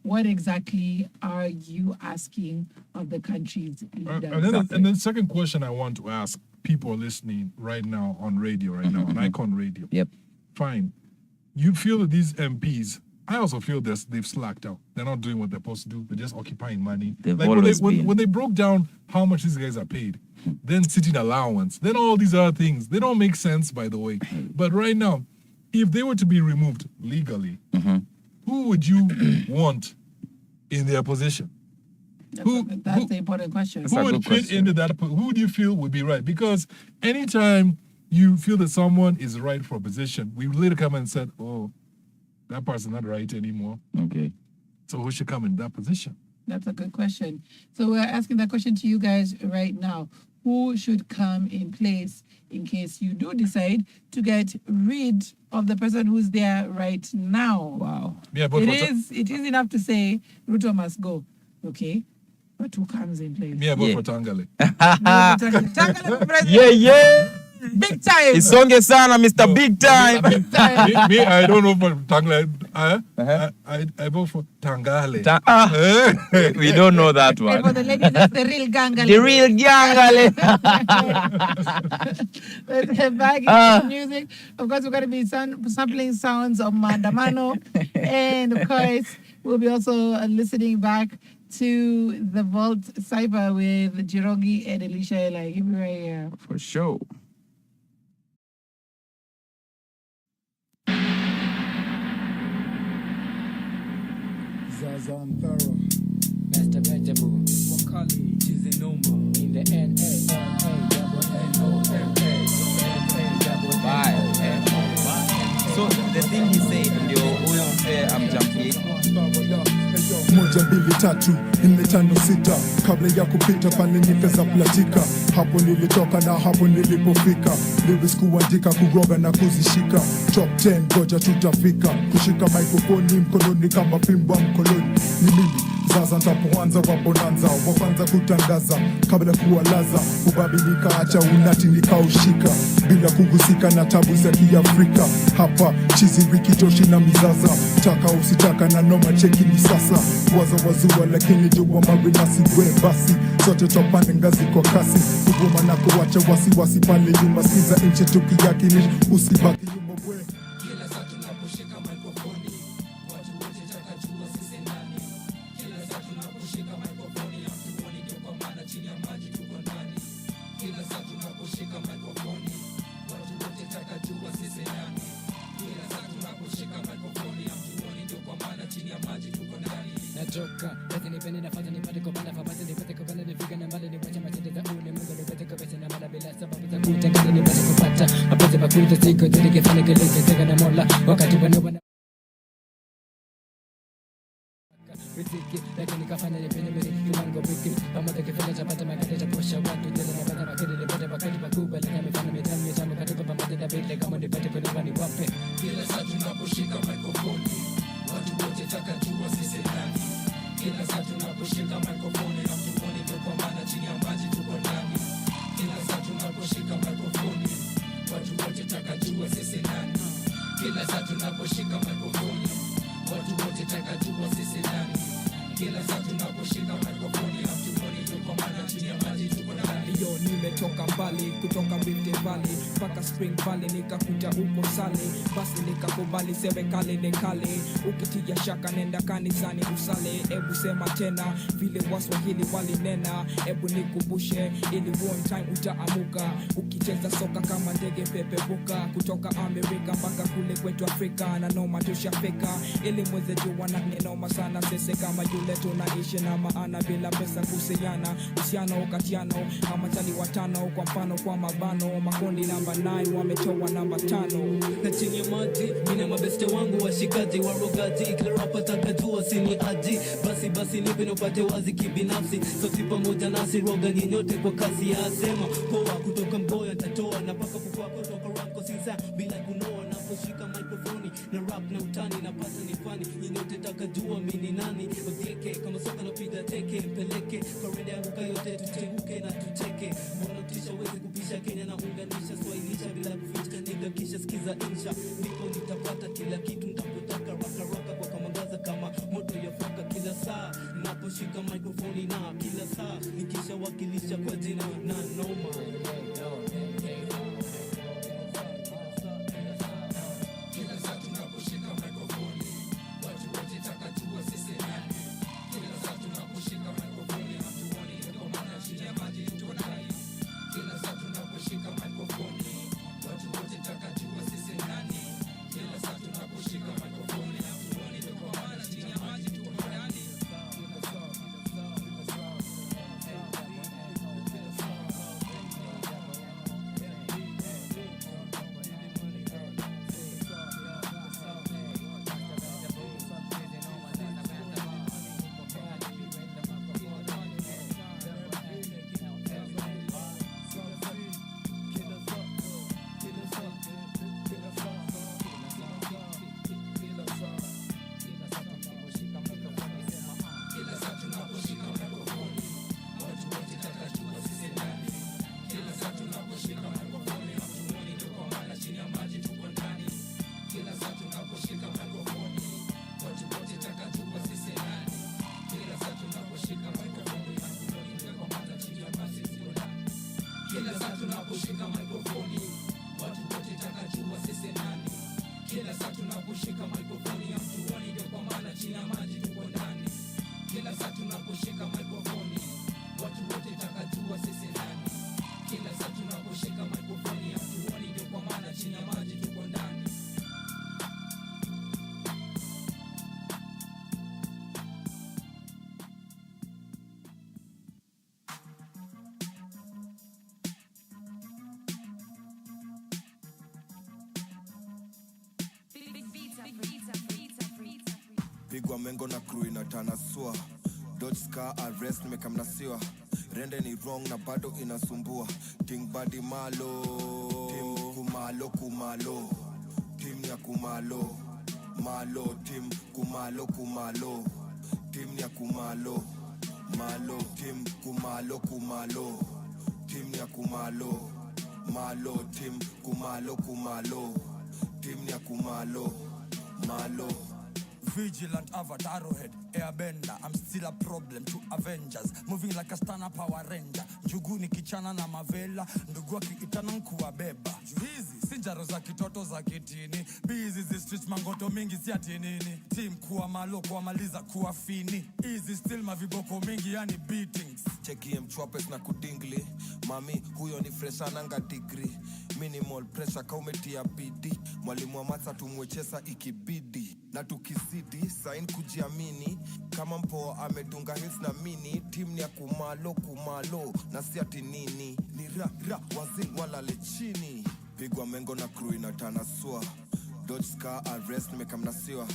what exactly are you asking of the country's leaders? And the second question I want to ask people listening right now on radio, on Icon Radio. Yep. Fine. You feel that these MPs, I also feel they've slacked out. They're not doing what they're supposed to do. They're just occupying money. When they broke down how much these guys are paid, then sitting allowance, then all these other things, they don't make sense, by the way. But right now, if they were to be removed legally, who would you want in their position? That's the important question. Who would fit into that? Who do you feel would be right? Because anytime you feel that someone is right for a position, we later come and said, that person's not right anymore. Okay. So who should come in that position? That's a good question. So we're asking that question to you guys right now. Who should come in place in case you do decide to get rid of the person who's there right now? Wow. Yeah, but It is enough to say Ruto must go. Okay. But who comes in place? Me, I vote for Tangale. Tangale for president. Yeah. Big time. Isonge sana, Mr. Big Time. me, I don't know for Tangale. I vote for Tangale. We don't know that And one. for the ladies, that's the real Gangale. The real Tangale. Back into music. Of course, we're going to be sampling sounds of Mandamano. And of course, we'll be also listening back to the Vault Cypher with Jirogi and Elisha Ela. Give me right here. For sure. Zaza and Thorough. Master Vegetable. Wakali. Chizinoma. In the So the thing he said, ndio huyo mzee amjambie. 1, 2, 3, 4, 5, 6 kabla ya kupita pale nikeza platika. Hapo nilitoka na hapo nilipofika. Lyrics kuandika, kuroga na kuzishika. Top 10 goja tutafika. Kushika microphone mkononi kama fimbo mkoloni. Ni mimi Zaza ntapoanza wa bonanza, wa kwanza kutangaza kabla kuwalaza. Ubabilika acha unati nikaushika, bila kugusika na tabu za Kiafrika. Hapa chizi wiki toshi na mizaza, taka usitaka na noma cheki ni sasa. Waza wazua lakini jua mawe nasi we basi. Sote topande ngazi kwa kasi, kugoma na kuwacha wasi pale nyuma. Sikiza inche tuki yaki ni usibaki nyuma we. Kila saa tunaposhika mikrofoni, watu wote taka jua sisi nani. Kila saa tunaposhika mikrofoni, hatuoni ndio kwa maana chini ya maji tuko ndani. Kila saa tunaposhika mikrofoni, watu wote taka jua sisi nani. Kila saa tunaposhika mikrofoni, hatuoni ndio kwa maana chini ya maji tuko ndani. Nachoka, basi nipende nafasi nipate kupanda fabasi nipate kupanda nifike na mbali niwache matendo za ulimwengu nipate kabisa na mada bila sababu za kutengana nipate kupata mapenzi makuta siku zote kifanya kelele tega na Mola wakati wana riziki lakini kafanya nipende muziki kiwango wiki pamoja kifanya chapata makate cha posha watu jela na bada makate nipate wakati pakubwa lakini mifano mitamu ya tamu katupa pamoja na vile kama nipate kwa ni wape. Kila saa tunaposhika mikrofoni, watu wote taka jua sisi nani. Kila saa tunaposhika mikrofoni, hatuoni ndio kwa maana chini ya maji tuko ndani. Kila saa tunaposhika mikrofoni, watu wote taka jua sisi nani. Kila saa tunaposhika mikrofoni, watu wote taka jua sisi nani. Kila saa tunaposhika mikrofoni, hatuoni ndio kwa maana chini ya maji tuko ndani. Yo, nimetoka mbali kutoka Rift Valley mpaka Spring Valley nikakuja huko Sale, basi nikakubali serikali ni kale. Ukitia shaka nenda kanisani usale. Ebu sema tena vile Waswahili walinena, ebu nikumbushe ili one time utaamuka. Ukicheza soka kama ndege peperuka kutoka Amerika mpaka kule kwetu Afrika, na noma tushafika ili mweze jua na noma sana sese kama yule tunaishi na maana bila pesa kusiana usiano ukatiano ama tali watano kwa mfano kwa mabano makondi namba 9 wametoa namba 5 na chini ya maji mina mabeste wangu washikaji warogaji kila rapa takajua sini aji basi nipe nopate wazi kibinafsi sote pamoja nasi roga nyinyote kwa kazi ya sema poa kutoka mboya tatoa na paka pukwa kutoka rap sinsa bila kunoa naposhika mikrofoni na rap na utani napata ni fani nyinyote takajua mini nani odieke kama soka napiga teke mpeleke korede aruka yote tuteguke na tucheke mbona tisha wezi kupisha Kenya na unganisha Swailisha bila kuficha niga kisha sikiza insha ndipo nitapata kila kitu nitapotaka raka kwa kamangaza kama moto ya fuka kila saa naposhika mikrofoni na kila saa nikisha wakilisha kwa jina na noma. Kila saa tunaposhika microphone ya mtuani ndio kwa maana chini ya maji tuko ndani. Kila saa tunaposhika microphone watu wote takajua sisi nani. Kila saa tunaposhika microphone ya mtuani ndio kwa maana chini ya maji tuko ndani. Pigwa mengo na crew inatanasua. Dodge scar arrest nimekamnasiwa. Rende ni wrong na bado inasumbua. Ting body malo. Tim kumalo kumalo. Tim ya kumalo. Malo tim kumalo kumalo. Tim ya kumalo. Malo tim kumalo kumalo. Tim ya kumalo. Malo tim kumalo kumalo. Tim ya kumalo. Malo. Vigilant avatar head, airbender. I'm still a problem to Avengers. Moving like a stunner Power Ranger. Njuguni kichana na mavela. Ndugu wakiitana nkuwa beba. Juhizi, sinjaro za kitoto za kitini. Busy zi streets mangoto mingi si ati nini. Team kuwa malo kuwa maliza kuwa fini. Easy still maviboko mingi yani beatings. Cheki mchwapes na kudingli. Mami huyo ni fresh ananga degree. Minimal pressure kaumetia bidi. Mwalimu wa matsa tumwechesa ikibidi. Na tukizidi sign kujiamini. Kama mpoa amedunga hits na mini. Team ni ya kumalo kumalo. Na si ati nini. Ni ra wazing walale chini. Pigwa mengo na crew inatanasua. Dodge scar arrest nimekamnasiwa.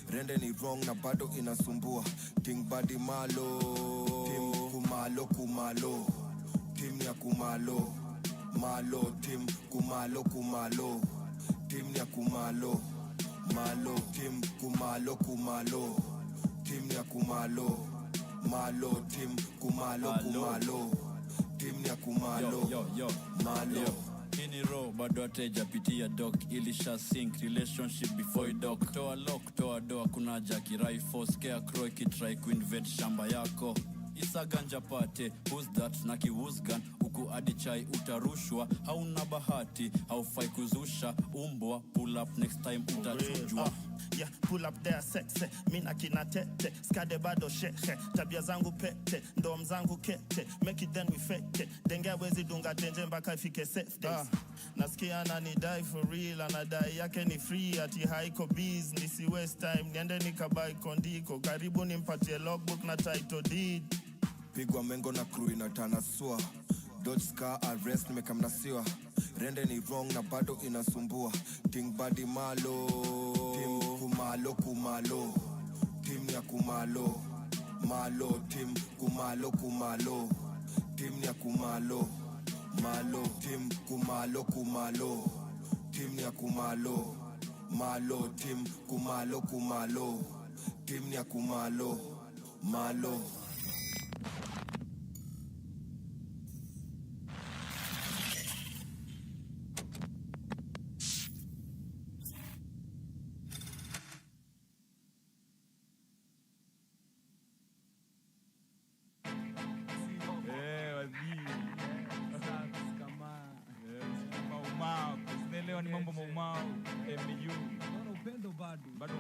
Rende ni wrong na bado inasumbua. Ting body malo. Team kumalo kumalo. Team ya kumalo. Malo team kumalo kumalo. Team ya kumalo. Malo team kumalo kumalo. Team ya kumalo. Malo team kumalo kumalo. Team ya kumalo. Malo. Ini row bado ateja pitia doc ilisha sync relationship before doc. Toa lock toa doa kuna jaki rifle scare crow kitry kuinvent shamba yako. Isa ganja pate who's that na kiwusgan uku adi chai utarushwa. Hauna bahati haufai kuzusha umbwa pull up next time utachujwa. Yeah, pull up there sexy, mina kina tete. Skade bado shehe, tabia zangu pete. Ndom zangu kete, make it then we fake it. Denge wezi dunga tenje mpaka ifike safe days. Nasikia anani die for real, anadai yake ni free. Ati haiko biz, nisi waste time. Niende nikabai kondiko, karibu nimpatie logbook na title deed. Pigwa mengo na crew inatanasua. Dodge scar arrest nimekamnasiwa. Rende ni wrong na bado inasumbua. Ting body malo. Tim kumalo kumalo. Tim ya kumalo. Malo tim kumalo kumalo. Tim ya kumalo. Malo tim kumalo kumalo. Tim ya kumalo. Malo tim kumalo kumalo. Tim ya kumalo. Malo. Leo ni mambo maumau MU Bado upendo bado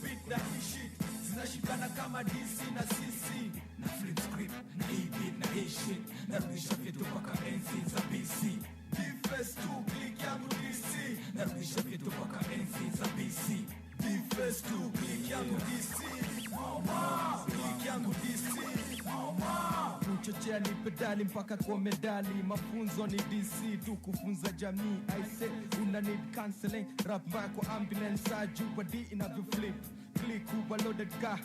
Beat na hii shit zinashikana kama DC na CC. Na flip script na hii beat na hii shit narudisha vitu paka enzi za BC. Defense 2 click yangu DC narudisha vitu paka enzi za BC. Defense 2 click yangu DC. Click yangu DC. Kuchochea ni pedali mpaka kwa medali. Mafunzo ni DC tu kufunza jamii. I say una need counseling. Rap mbaya kwa ambulance. Ajuwa D inavyo flip. Click uwa loaded car.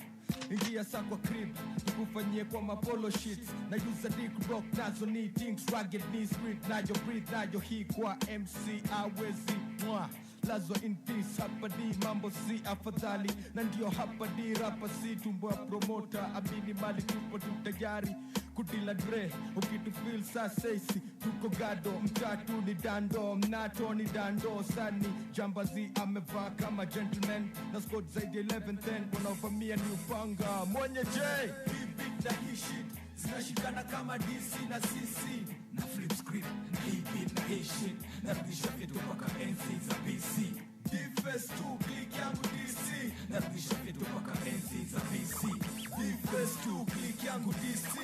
Ingia saa kwa crib. Tukufanyie kwa mapolo sheets. Na use a dick rock nazo ni things rugged ni street. Nayo breathe nayo hii kwa MC awezi mwa. Lazo in peace hapa di mambo si afadhali. Na ndio hapa di rapa si tumbo ya promoter. Amini mali tupo tutayari kutila dre, ukitu feel sa seisi. Tuko gado, mtatu ni dando. Mnato ni dando, sani jambazi amevaa kama gentleman. Na squad zaidi 11-10, wanaovamia ni upanga. Mwenye J Beat na hii shit zinashikana kama DC na CC. Na flip script na hii beat na hii shit narudisha vitu paka enzi za BC. Defense 2 narudisha vitu paka enzi za BC. The first to click yangu DC.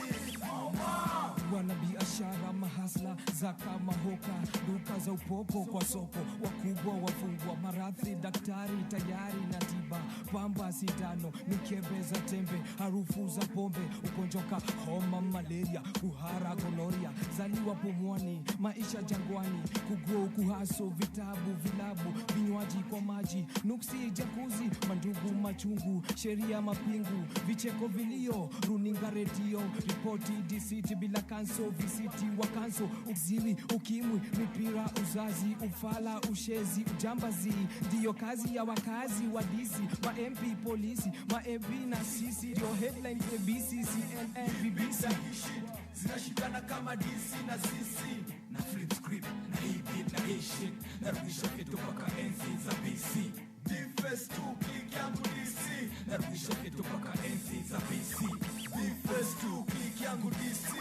Wana biashara mahasla zaka mahoka duka za upopo kwa soko wakubwa wafungwa maradhi daktari tayari na tiba pamba sindano mikebe za tembe harufu za pombe ukonjoka homa malaria kuhara gonoria zaliwa pomwani maisha jangwani kugrow kuhaso vitabu vilabu vinywaji kwa maji nuksi jakuzi mandugu machungu sheria mapingu vicheko vilio runinga redio ripoti disiti bila kanso visiti wa kanso uziwi ukimwi mipira uzazi ufala ushezi ujambazi ndiyo kazi ya wakazi wa DC ma MP polisi ma MP na sisi ndio headline ABC CNN BBC zinashikana kama DC na sisi na flip script na hii beat na hii shit narudisha vitu paka enzi za BC. The first to click yangu DC narudisha vitu paka enzi za BC. The first to click yangu DC.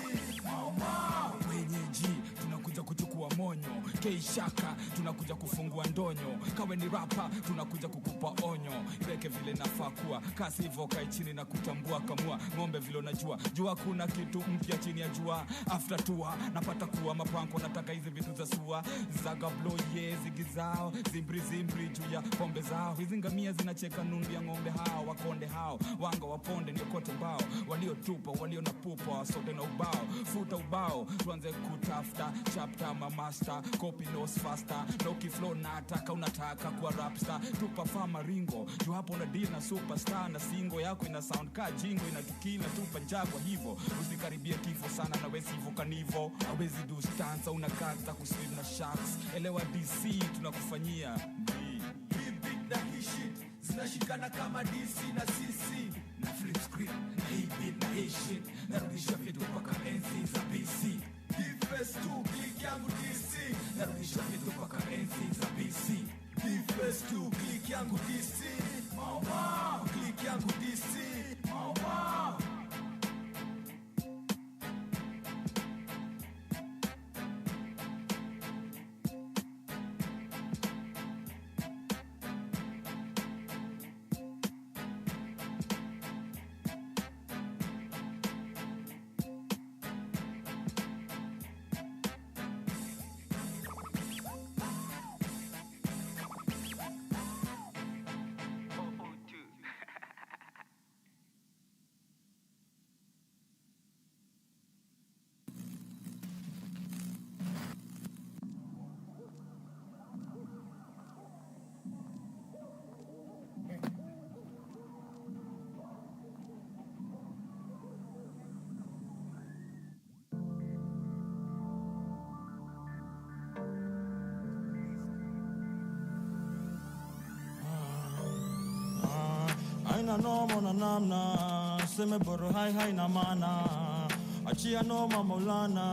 Wenyeji tunakuja kuchukua monyo Keishaka tunakuja kufungua ndonyo kawe ni rapa tunakuja kukupa onyo iweke vile nafaa kuwa kasi hivyo kai chini na kutambua kamua ngombe vile unajua jua kuna kitu mpya chini ya jua after tour napata kuwa mapanko nataka hizi vitu za sua zaga blow zigizao zimbri juu ya pombe zao hizi ngamia zinacheka nundu ya ngombe hao wakonde hao wanga waponde ndio kote mbao waliotupa walio na pupa sote na ubao futa ubao tuanze kutafuta chapter ma master copy notes faster loki flow nataka unataka kuwa rapstar tupa fama ringo juu hapo una deal na superstar na singo yako ina sound ka jingo inatukila tupa njagwa hivyo usikaribie kifo sana na wesi hivyo kanivo hawezi do stance una kaza kuswim na sharks elewa DC tunakufanyia big na hii shit zinashikana kama DC na sisi na flip script na hii beat na hii shit narudisha vitu paka enzi za BC. The first to click yangu DC narudisha vitu paka enzi za BC. The first to click yangu DC click yangu DC Haina noma na namna seme boro hai na mana achia noma maulana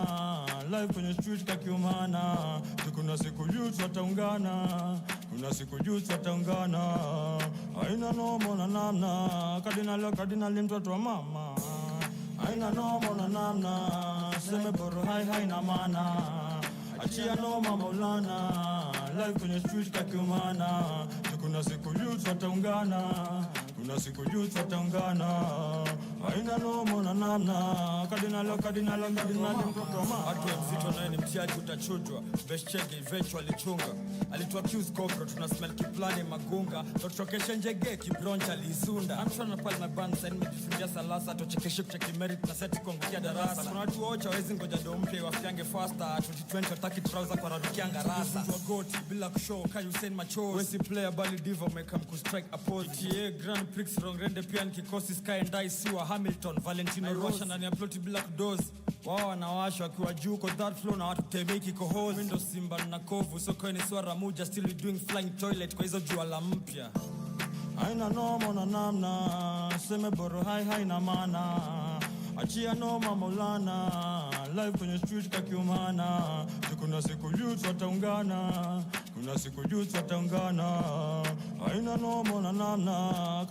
live kwenye street kakiumana kuna siku youth wataungana kuna siku youth wataungana haina noma na namna kardinali mtoto wa mama haina noma na namna seme boro hai na mana achia noma maulana live kwenye street kakiumana kuna siku youth wataungana kuna siku youth wataungana haina nomo na namna kardinali mtoto ma watu mzito naye ni mtiaji utachujwa beshchege eventually chunga alitoa accuse cobra tuna smell kiplani magunga tutokesha njege kibroncha lisunda I'm trying to pile my band send me jifungia salasa tochekeshe kucheki merit na seti kuangukia darasa kuna watu wocha wezi ngoja do mpya wafiange faster 2020 wataki trouser kwa rarukianga rasa mtu wa goti bila kushow kai Hussein Macho wesi player bali diva umekam kustrike a port yeah Grand Prix Rongrende pia nikikosi Sky and I siwa Hamilton Valentino Rossi ndani ya ploti bila kudozi wao wanawasha wakiwa juu kwa that flow na watu temeki kohozi window Simba na kovu soko ni swara moja still doing flying toilet kwa hizo jua la mpya haina noma na namna seme boro hai na mana achia noma maulana live kwenye street kakiumana kuna siku youth wataungana kuna siku youth wataungana haina noma na namna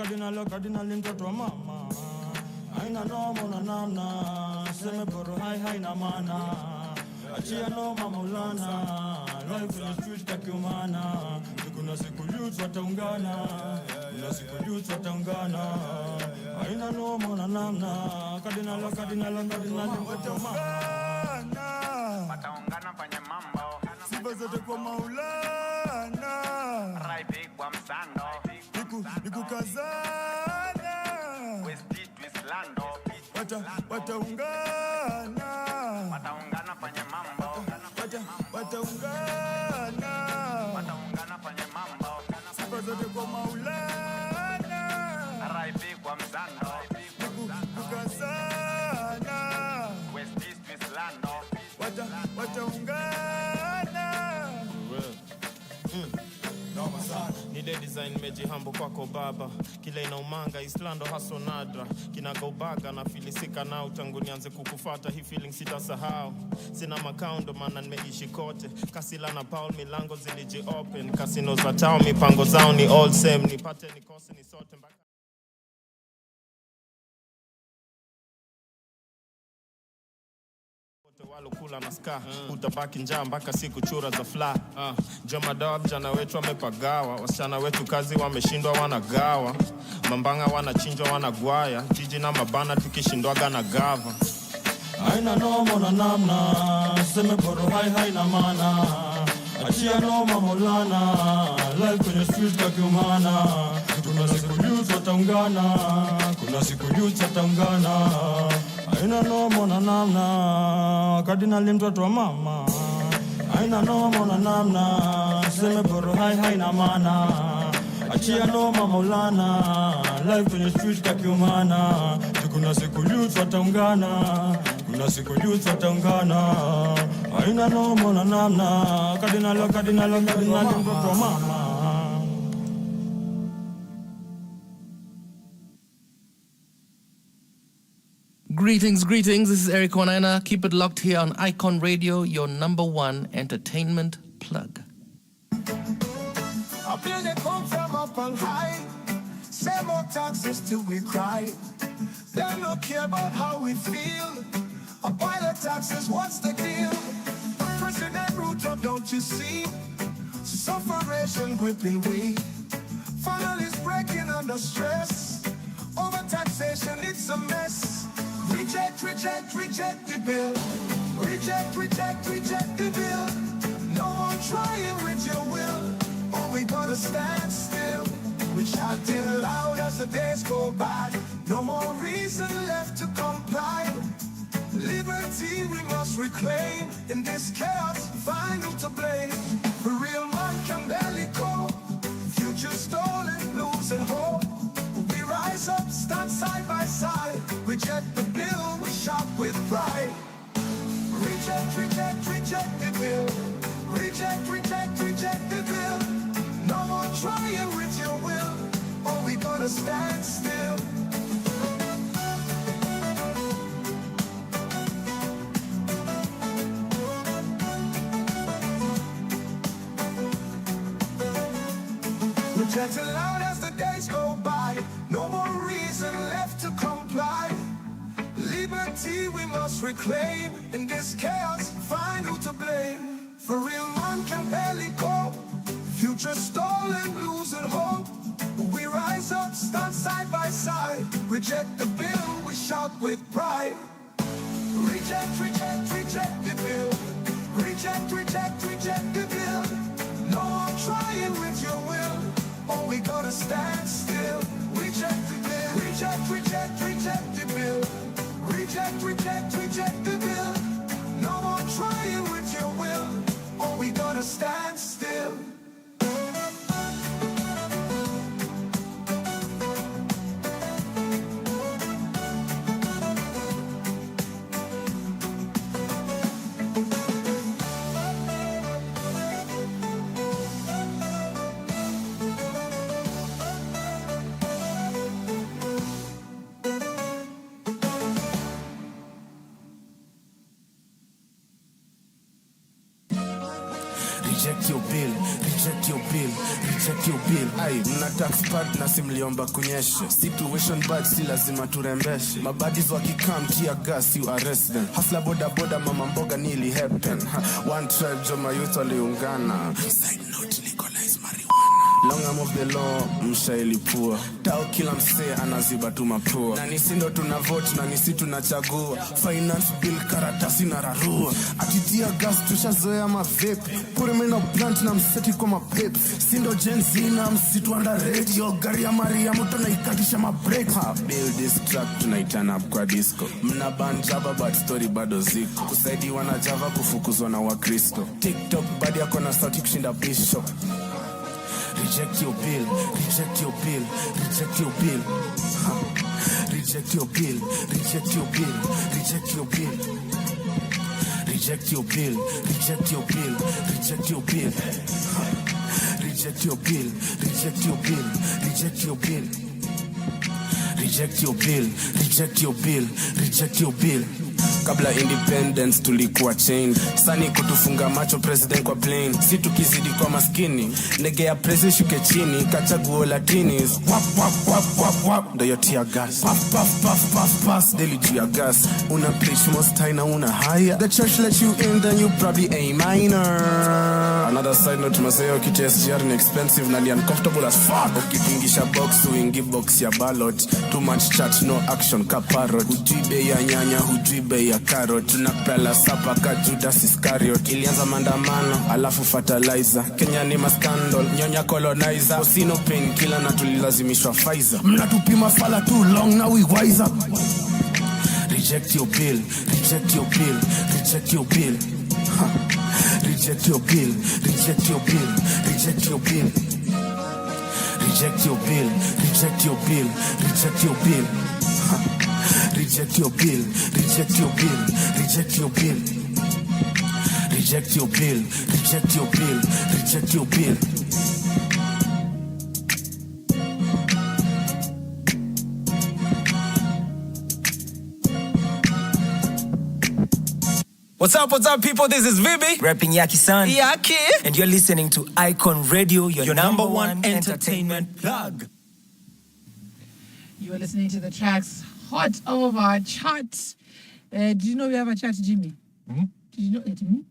kardinali mtoto wa mama haina noma na namna seme boro hai na mana achia noma maulana Life kwenye street kakiumana. Kuna siku youth wataungana. Kuna siku youth wataungana. Haina nomo na namna. Kardinali wataungana fanye mambo. Sifa zote kwa Maulana. Raipi kwa msando. Nikukazana. West Lando. Wataungana. Wataungana fanye mambo. Wataungana. Wataungana fanye mambo. Sifa zote kwa Maulana. Raipi kwa msando. Nikukazana. West Lando. Wataungana. Noma sana. Nile design mejihambo kwako baba. Kile inaumanga Islando haso nadra. Kinagaubaga na filisika nao tangu nianze kukufata. Hii feeling sitasahau. Sina makaundo maana nimeishi kote. Kasila na Paul milango ziliji open. Casino za town mipango zao ni all same. Nipate nikose ni sote mbaka. Walokula na ska utabaki njaa mpaka siku chura za fly. Jomadawa vijana wetu wamepagawa. Wasichana wetu kazi wameshindwa wanagawa. Mambanga wanachinjwa wanagwaya. Jiji na mabana tukishindwaga na gava. Haina nomo na namna. Seme boro haina maana. Achia noma Maulana. Life kwenye street kakiumana. Kuna siku youth wataungana. Kuna siku youth wataungana. Haina nomo na namna. Kardinali mtoto wa mama. Haina nomo na namna. Seme boro haina maana. Achia noma Maulana. Life kwenye street kakiumana. Kuna siku youth wataungana. Kuna siku youth wataungana. Haina nomo na namna. Kardinali mtoto wa mama. Greetings. This is Eric Wanaina. Keep it locked here on Icon Radio, your #1 entertainment plug. I feel they come from up on high. Say more taxes till we cry. They don't care about how we feel. A pile of taxes, what's the deal? President Ruto, don't you see? Sufferation gripping we. Families breaking under stress. Over taxation, it's a mess. Reject the bill. Reject the bill. No one trying with your will. Oh, we gotta stand still. We shouting loud as the days go by. No more reason left to comply. Liberty we must reclaim. In this chaos, find who to blame. For real man can barely go. Future stolen, losing hope. We rise up, stand side by side. Reject the bill, we shout with pride. Reject the bill. Reject the bill. No more trying with your will. Oh, we gonna stand still. Reject aloud as the days go by. No more reason left to comply. Liberty we must reclaim. In this chaos, find who to blame. For real man can barely cope. Future stolen, losing hope. We rise up, stand side by side. Reject the bill, we shout with pride. Reject the bill. Reject the bill. No one trying with your will. Oh, we gotta stand still. Reject the bill. Reject the bill. Reject the bill. No one trying with your will. Oh, we gotta stand still. reject your bill, reject your bill, reject your bill. Ai, mna tax pad na simliomba kunyeshe. Situation bad si lazima turembeshe. Mabadis wakikam tia gas you arrest them. Hustler boda boda mama mboga nili happen. One tribe joma youth waliungana. Side note legalize marijuana. Long arm of the law mshailipua. Tao kila msee anaziba tu mapua. Na nisi ndo tunavote na nisi tunachagua. Finance bill karatasi na rarua. Atitia gas tushazoea mavipi. Put him in a plant na mseti kwa mapips. Sindo Gen Z na msitu underrate. Yo gari ya Maria muto na ikatisha mabreak. Build this track tunaitana up kwa disco. Mna ban Java but story bado ziko. Kusaidi wana Java kufukuzwa na wakristo. TikTok badi yako na sauti kushinda bishop. Reject your bill, reject your bill, reject your bill. Reject your bill, reject your bill, reject your bill. Reject your bill, reject your bill, reject your bill. Reject your bill, reject your bill, reject your bill. Reject your bill, reject your bill, reject your bill. Kabla independence tulikuwa chained. Sani kutufunga macho president kwa plane. Si tukizidi kwa maskini. Negea prezi shuke chini. Kachaguo latinis. Wap wap wap wap wap. Do your tear gas. Puff puff puff puff puff. Daily tear gas. Una preach most high na una higher. The church let you in then you probably a minor. Another side note masayo kiti SGR ni expensive na ni uncomfortable as fuck. Ukitingisha box uingi box ya ballot. Too much chat no action ka parrot. Hujui ya nyanya hujui ya carrot. Tunapela sapa ka Judas Iscariot. Ilianza mandamano alafu fertilizer. Kenya ni maskandal nyonya colonizer. Osino pain kila na tulilazimishwa Pfizer. Mnatupima fala too long now we wiser. Reject your bill, reject your bill, reject your bill. Reject your bill, reject your bill, reject your bill. Reject your bill, reject your bill, reject your bill. Reject your bill, reject your bill, reject your bill. Reject your bill, reject your bill, reject your bill. What's up, people? This is Vibi. Rapping Yaki-san. Yaki. And you're listening to Icon Radio, your number one entertainment plug. You are listening to the tracks hot of our chart. Did you know we have a chat, Jimmy? Hmm? Did you know it? Me?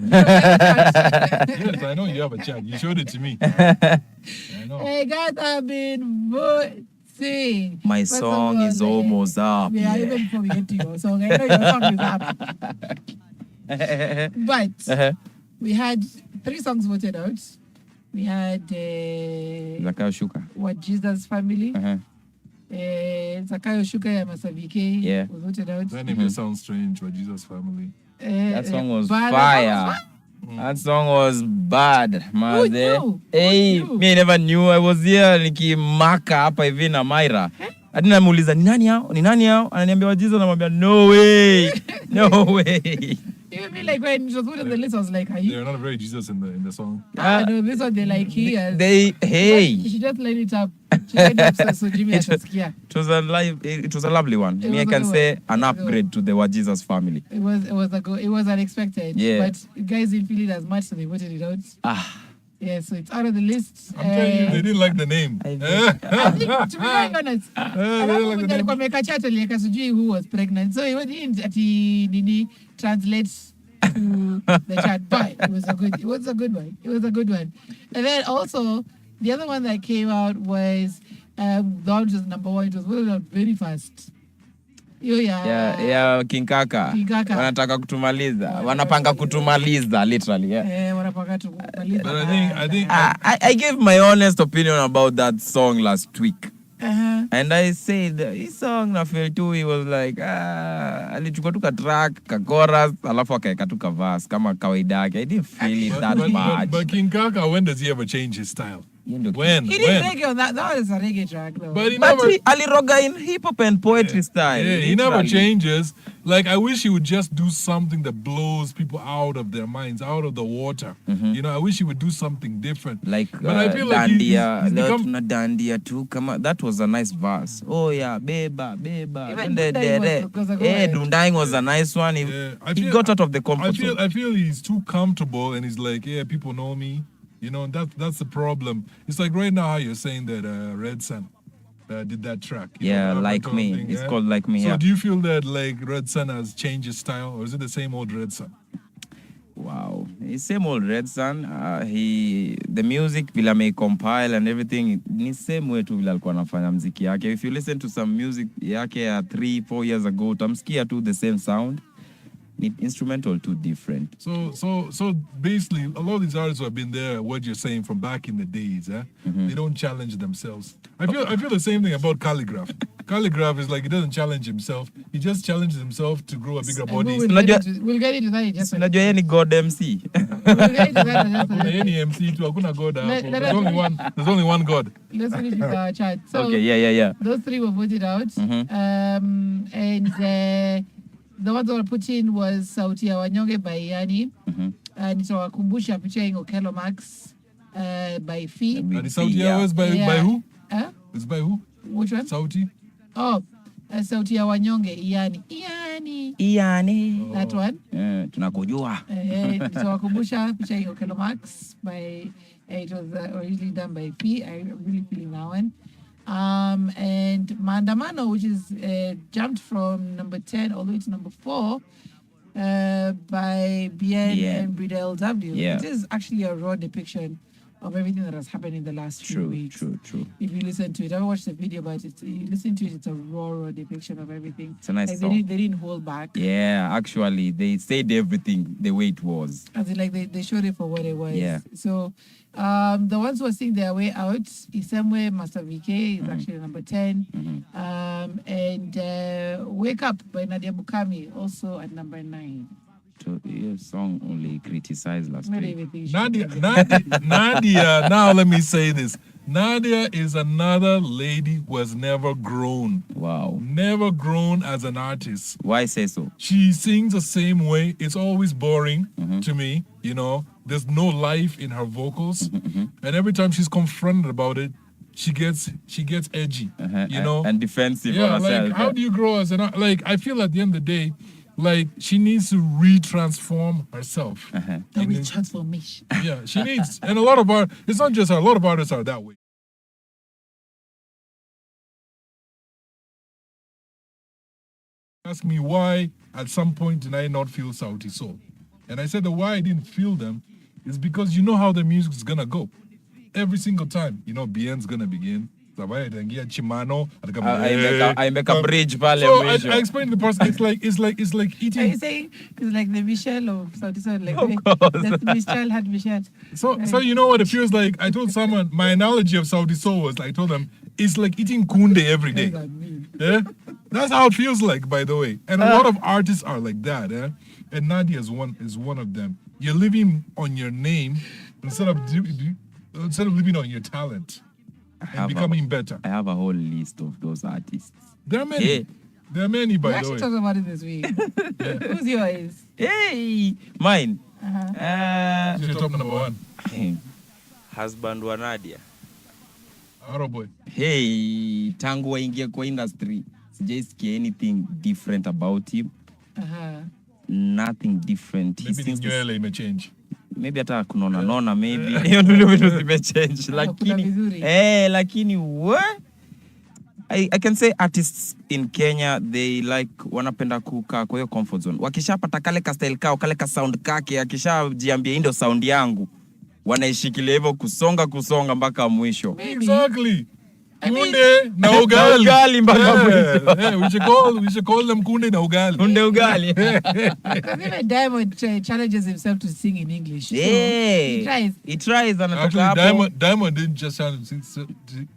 Yes, I know you have a chat. You showed it to me. I know. Hey, guys, I've been voting. My First song of all, is almost up. Yeah, even before we get to your song, I know your song is up. But we had 3 songs voted out. We had Zakayo Shuka. What Jesus Family. Zakayo Shuka ya Masavike was voted out. That name sounds strange for Jesus Family. That song was fire. That song was bad. Hey, me I never knew. I was here nikimaka hapa hivi na Myra. Hadi namuuliza ni nani hao? Ni nani hao? Ananiambia wa Jesus, namwambia no way. No way. You mean like when it was put on the list, I was like, are you? They're not very Jesus in the song. No, this one they like here. Hey. She just line it up. She lined up so Jimmy has to It was a lovely one. Me, I can say an upgrade to the Wa Jesus Family. It was unexpected. Yeah. But guys didn't feel it as much, so they voted it out. Yeah, so it's out of the list. I'm telling you, they didn't like the name. I think, to be very honest, who was pregnant. So it didn't translate to the chat, but it was a good one. And then also, the other one that came out was that was number 1. It was voted out very fast. King Kaka. Wanataka kutumaliza. Wanapanga kutumaliza literally. Wanapanga kutumaliza. But I think I gave my honest opinion about that song last week. And I said this song na feel too, he was like alichukua tu ka track ka chorus alafu akaeka tu ka verse kama kawaida yake. I didn't feel it that much. But King Kaka, when does he ever change his style? When? He did reggae on that. That was a reggae track, though. But he never... aliroga in hip hop and poetry style. Yeah, he never changes. Like, I wish he would just do something that blows people out of their minds, out of the water. You know, I wish he would do something different. Like, but I feel like he's become... Dandia too. Come on, that was a nice verse. Oh yeah, beba. Even Dundaing was a nice one. He got out of the comfort zone. I feel he's too comfortable, and he's like, yeah, people know me. You know, that's the problem. It's like right now how you're saying that Red Sun did that track. Yeah, Like Me. It's called Like Me. So do you feel that like Red Sun has changed his style, or is it the same old Red Sun? Wow, it's same old Red Sun. The music vile may compile and everything ni same way tu vile alikuwa anafanya muziki yake. If you listen to some music yake 3-4 years ago, utamsikia tu the same sound. Instrumental too different. So basically, a lot of these artists who have been there, what you're saying from back in the days, they don't challenge themselves. I feel the same thing about Calligraph. Calligraph is like he doesn't challenge himself. He just challenges himself to grow a bigger body. We'll get into that in just a minute. Unajua any God MC. We'll get into that in just a minute. Any MC too. Hakuna God. There's only one God. Let's finish with our chat. So, okay, yeah. Those three were voted out. And the ones that were put in was Sauti ya Wanyonge by Yani. Nitawakumbusha featuring Okello Max by Fee. And the Sauti ya was by who? It's by who? Which one? Sauti? Oh, Sauti ya Wanyonge, Iyani. That one. Tunakujua. Nitawakumbusha featuring Okello Max by, it was originally done by Fee. I'm really feeling that one. And Maandamano, which is jumped from number 10 all the way to number 4 by Bien and Bridel W. Yeah. It is actually a raw depiction of everything that has happened in the last few weeks. True. If you listen to it, I watched the video, but you listen to it, it's a raw depiction of everything. It's a nice song. They didn't hold back. Yeah, actually, they said everything the way it was. As in, like, they showed it for what it was. Yeah. So, the ones who are seeing their way out, Isemwe Master VK is actually number 10. And Wake Up by Nadia Bukami, also at number 9. Your song only criticized last week. Nadia, now let me say this. Nadia is another lady who has never grown. Wow. Never grown as an artist. Why say so? She sings the same way. It's always boring to me, you know. There's no life in her vocals. And every time she's confronted about it, she gets edgy, you know. And defensive on herself. Like, how do you grow as an artist? Like, I feel at the end of the day, like, she needs to re-transform herself. The re-transformation. Yeah, she needs. And a lot of art, it's not just her, a lot of artists are that way. Ask me why at some point did I not feel Sauti Soul? And I said the why I didn't feel them is because you know how the music is gonna go. Every single time, you know, Bien's gonna begin. I make a bridge pale. So I explained to the person, it's like eating. Are you saying it's like the Michelle of Sauti Soul? Like Michelle had Michelle. So you know what it feels like? I told someone, my analogy of Sauti Soul was, I told them, it's like eating kunde every day. Yeah? That's how it feels like, by the way. And a lot of artists are like that. And Nadia is one of them. You're living on your name instead of living on your talent. And becoming better. I have a whole list of those artists. There are many. Yeah. There are many, by the way. We actually talked about it this week. Who's yours? Hey, mine. You're top number 1. Husband wa Nadia. Arrow boy. Hey, tangu waingia kwa industry, sijaisikia anything different about him. Nothing different. Maybe the nywele imechange. Maybe hata kunona maybe. Hiyo ndio vitu zimechange. Lakini what? I can say artists in Kenya, they like wanapenda kukaa kwa hiyo comfort zone. Wakishapata kale ka style kao, kale ka sound kake, akishajiambia ndio sound yangu, wanaishikilia hivyo kusonga mpaka mwisho. Exactly. Kunde na ugali. Ugali mpaka mwisho. Yeah, we should call them kunde na ugali. Kunde ugali. Because even Diamond challenges himself to sing in English. So Yeah. he tries. Anatoka Actually, hapo. Diamond didn't just challenge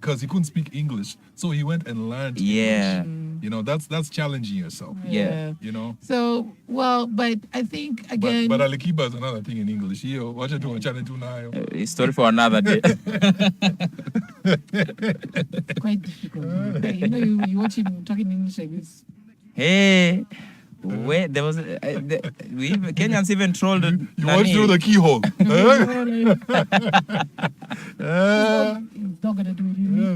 because he couldn't speak English, so he went and learned English. You know, that's challenging yourself. Yeah. You know. So, well, but I think again. But Alikiba is another thing in English. Yo, watch it to challenge to now. It's story for another day. Quite difficult. You know, you watch him talking English like this. Hey. Wait, there was Kenyans even trolled. You watch through the keyhole. He's not gonna do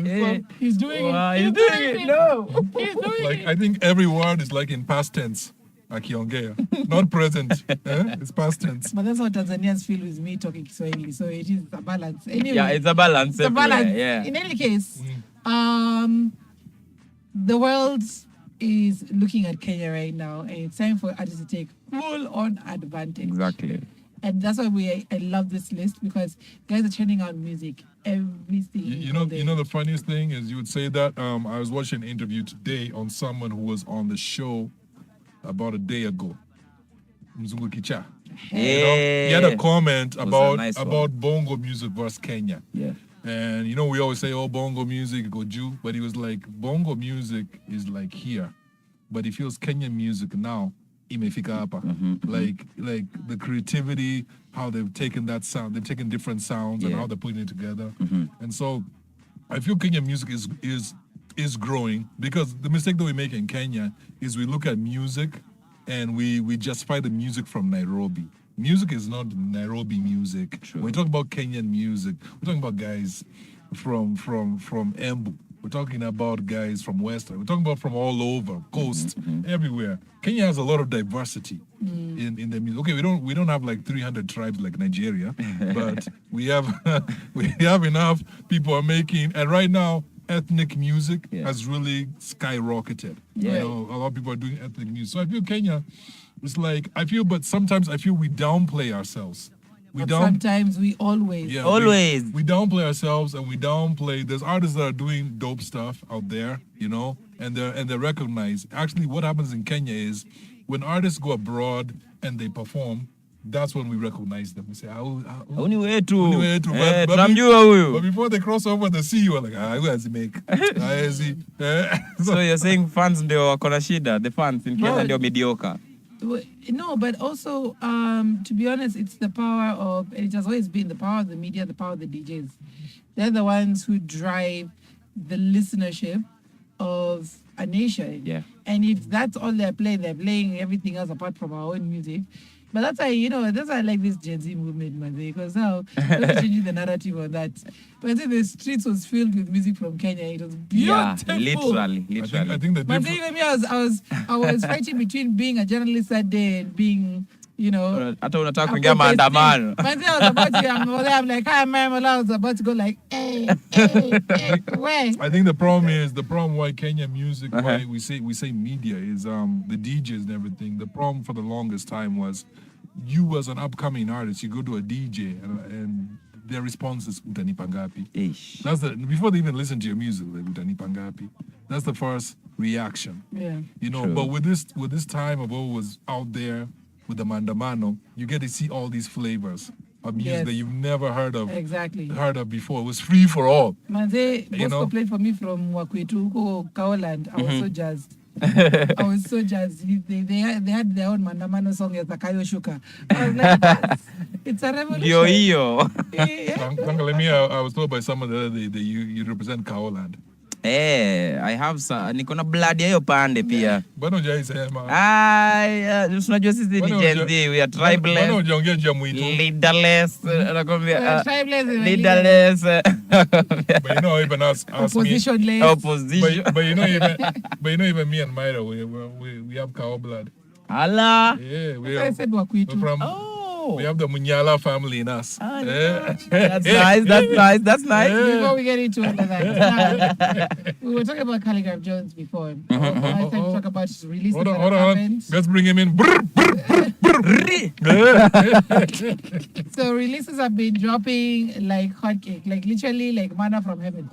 it. He's doing it. He's doing it. No. He's doing Like it. I think every word is like in past tense. Akiongea, not present. It's past tense. But that's how Tanzanians feel with me talking Kiswahili. So it is a balance. Anyway, Yeah, it's a balance. It's a balance. Yeah. In any case, the world is looking at Kenya right now, and it's time for artists to take full-on advantage. Exactly. And that's why I love this list, because guys are churning out music every single day. You know the funniest thing is you would say that I was watching an interview today on someone who was on the show about a day ago. Mzungu Kicha. You know, he had a comment about bongo music versus Kenya. Yeah. And you know, we always say, oh, bongo music go Jew, but he was like, bongo music is like here, but he feels Kenyan music now, imefika hapa. Like the creativity, how they've taken that sound, they've taken different sounds and how they're putting it together. And so I feel Kenyan music is growing, because the mistake that we make in Kenya is we look at music and we justify the music from Nairobi. Music is not Nairobi music. When we talk about Kenyan music, we're talking about guys from Embu. We're talking about guys from Western. We're talking about from all over, coast, everywhere. Kenya has a lot of diversity in the music. Okay, we don't have like 300 tribes like Nigeria, but we have enough people are making. And right now, ethnic music has really skyrocketed. You know, a lot of people are doing ethnic music. So I feel Kenya. It's like, sometimes I feel we downplay ourselves. Sometimes we always. Yeah, we downplay ourselves, and we downplay. There's artists that are doing dope stuff out there, you know, and they're recognized. Actually, what happens in Kenya is when artists go abroad and they perform, that's when we recognize them. We say, Uni wetu. tunamjua huyu. But before they cross over the sea, you are like, who has he make? So you're saying fans ndio wako na shida? The fans in Kenya ndio mediocre? No, but also, to be honest, it's the power of, it has always been the power of the media, the power of the DJs. They're the ones who drive the listenership of a nation. Yeah. And if that's all they're playing everything else apart from our own music. But that's why, that's why I like this Gen Z movement, man, because now they're changing the narrative on that. But I think the streets was filled with music from Kenya. It was beautiful. Yeah, literally. I think the But even me, I was fighting between being a journalist that day and being, hata unataka kuingia maandamano. I'm like, hi, Myra. I was about to go like, hey, where? I think the problem why Kenya music, why we say media is the DJs and everything. The problem for the longest time was you as an upcoming artist, you go to a DJ and their response is utanipa ngapi. That's before they even listen to your music, like utanipa ngapi. That's the first reaction. Yeah. True. But with this time of what was out there, with the mandamano, you get to see all these flavors of music that you've never heard of. Exactly. Heard of before. It was free for all. Manze, Bosco played for me from Wakwetu, Kaoland. I was so jazzed. They had their own mandamano song as the Kayo Shuka. I was like, it's a revolution. Tangale, I was told by someone the other day that you represent Kaoland. I have niko na blood ya hiyo pande pia. Bwana hujaisema. Unajua sisi ni Gen Z, we are tribeless. Bwana hujaongea juu ya mwitu. Leaderless, nakwambia. Leaderless. But even us oppositionless. Opposition. But even me and Myra, we have cow blood. Allah. Yeah, I said Wakwitu. We have the Munyao family in us. That's nice. Before we get into all of that, we were talking about Calligraph Jones before. I said to talk about his releases. Hold on. Let's bring him in. So releases have been dropping like hotcake, like literally like manna from heaven.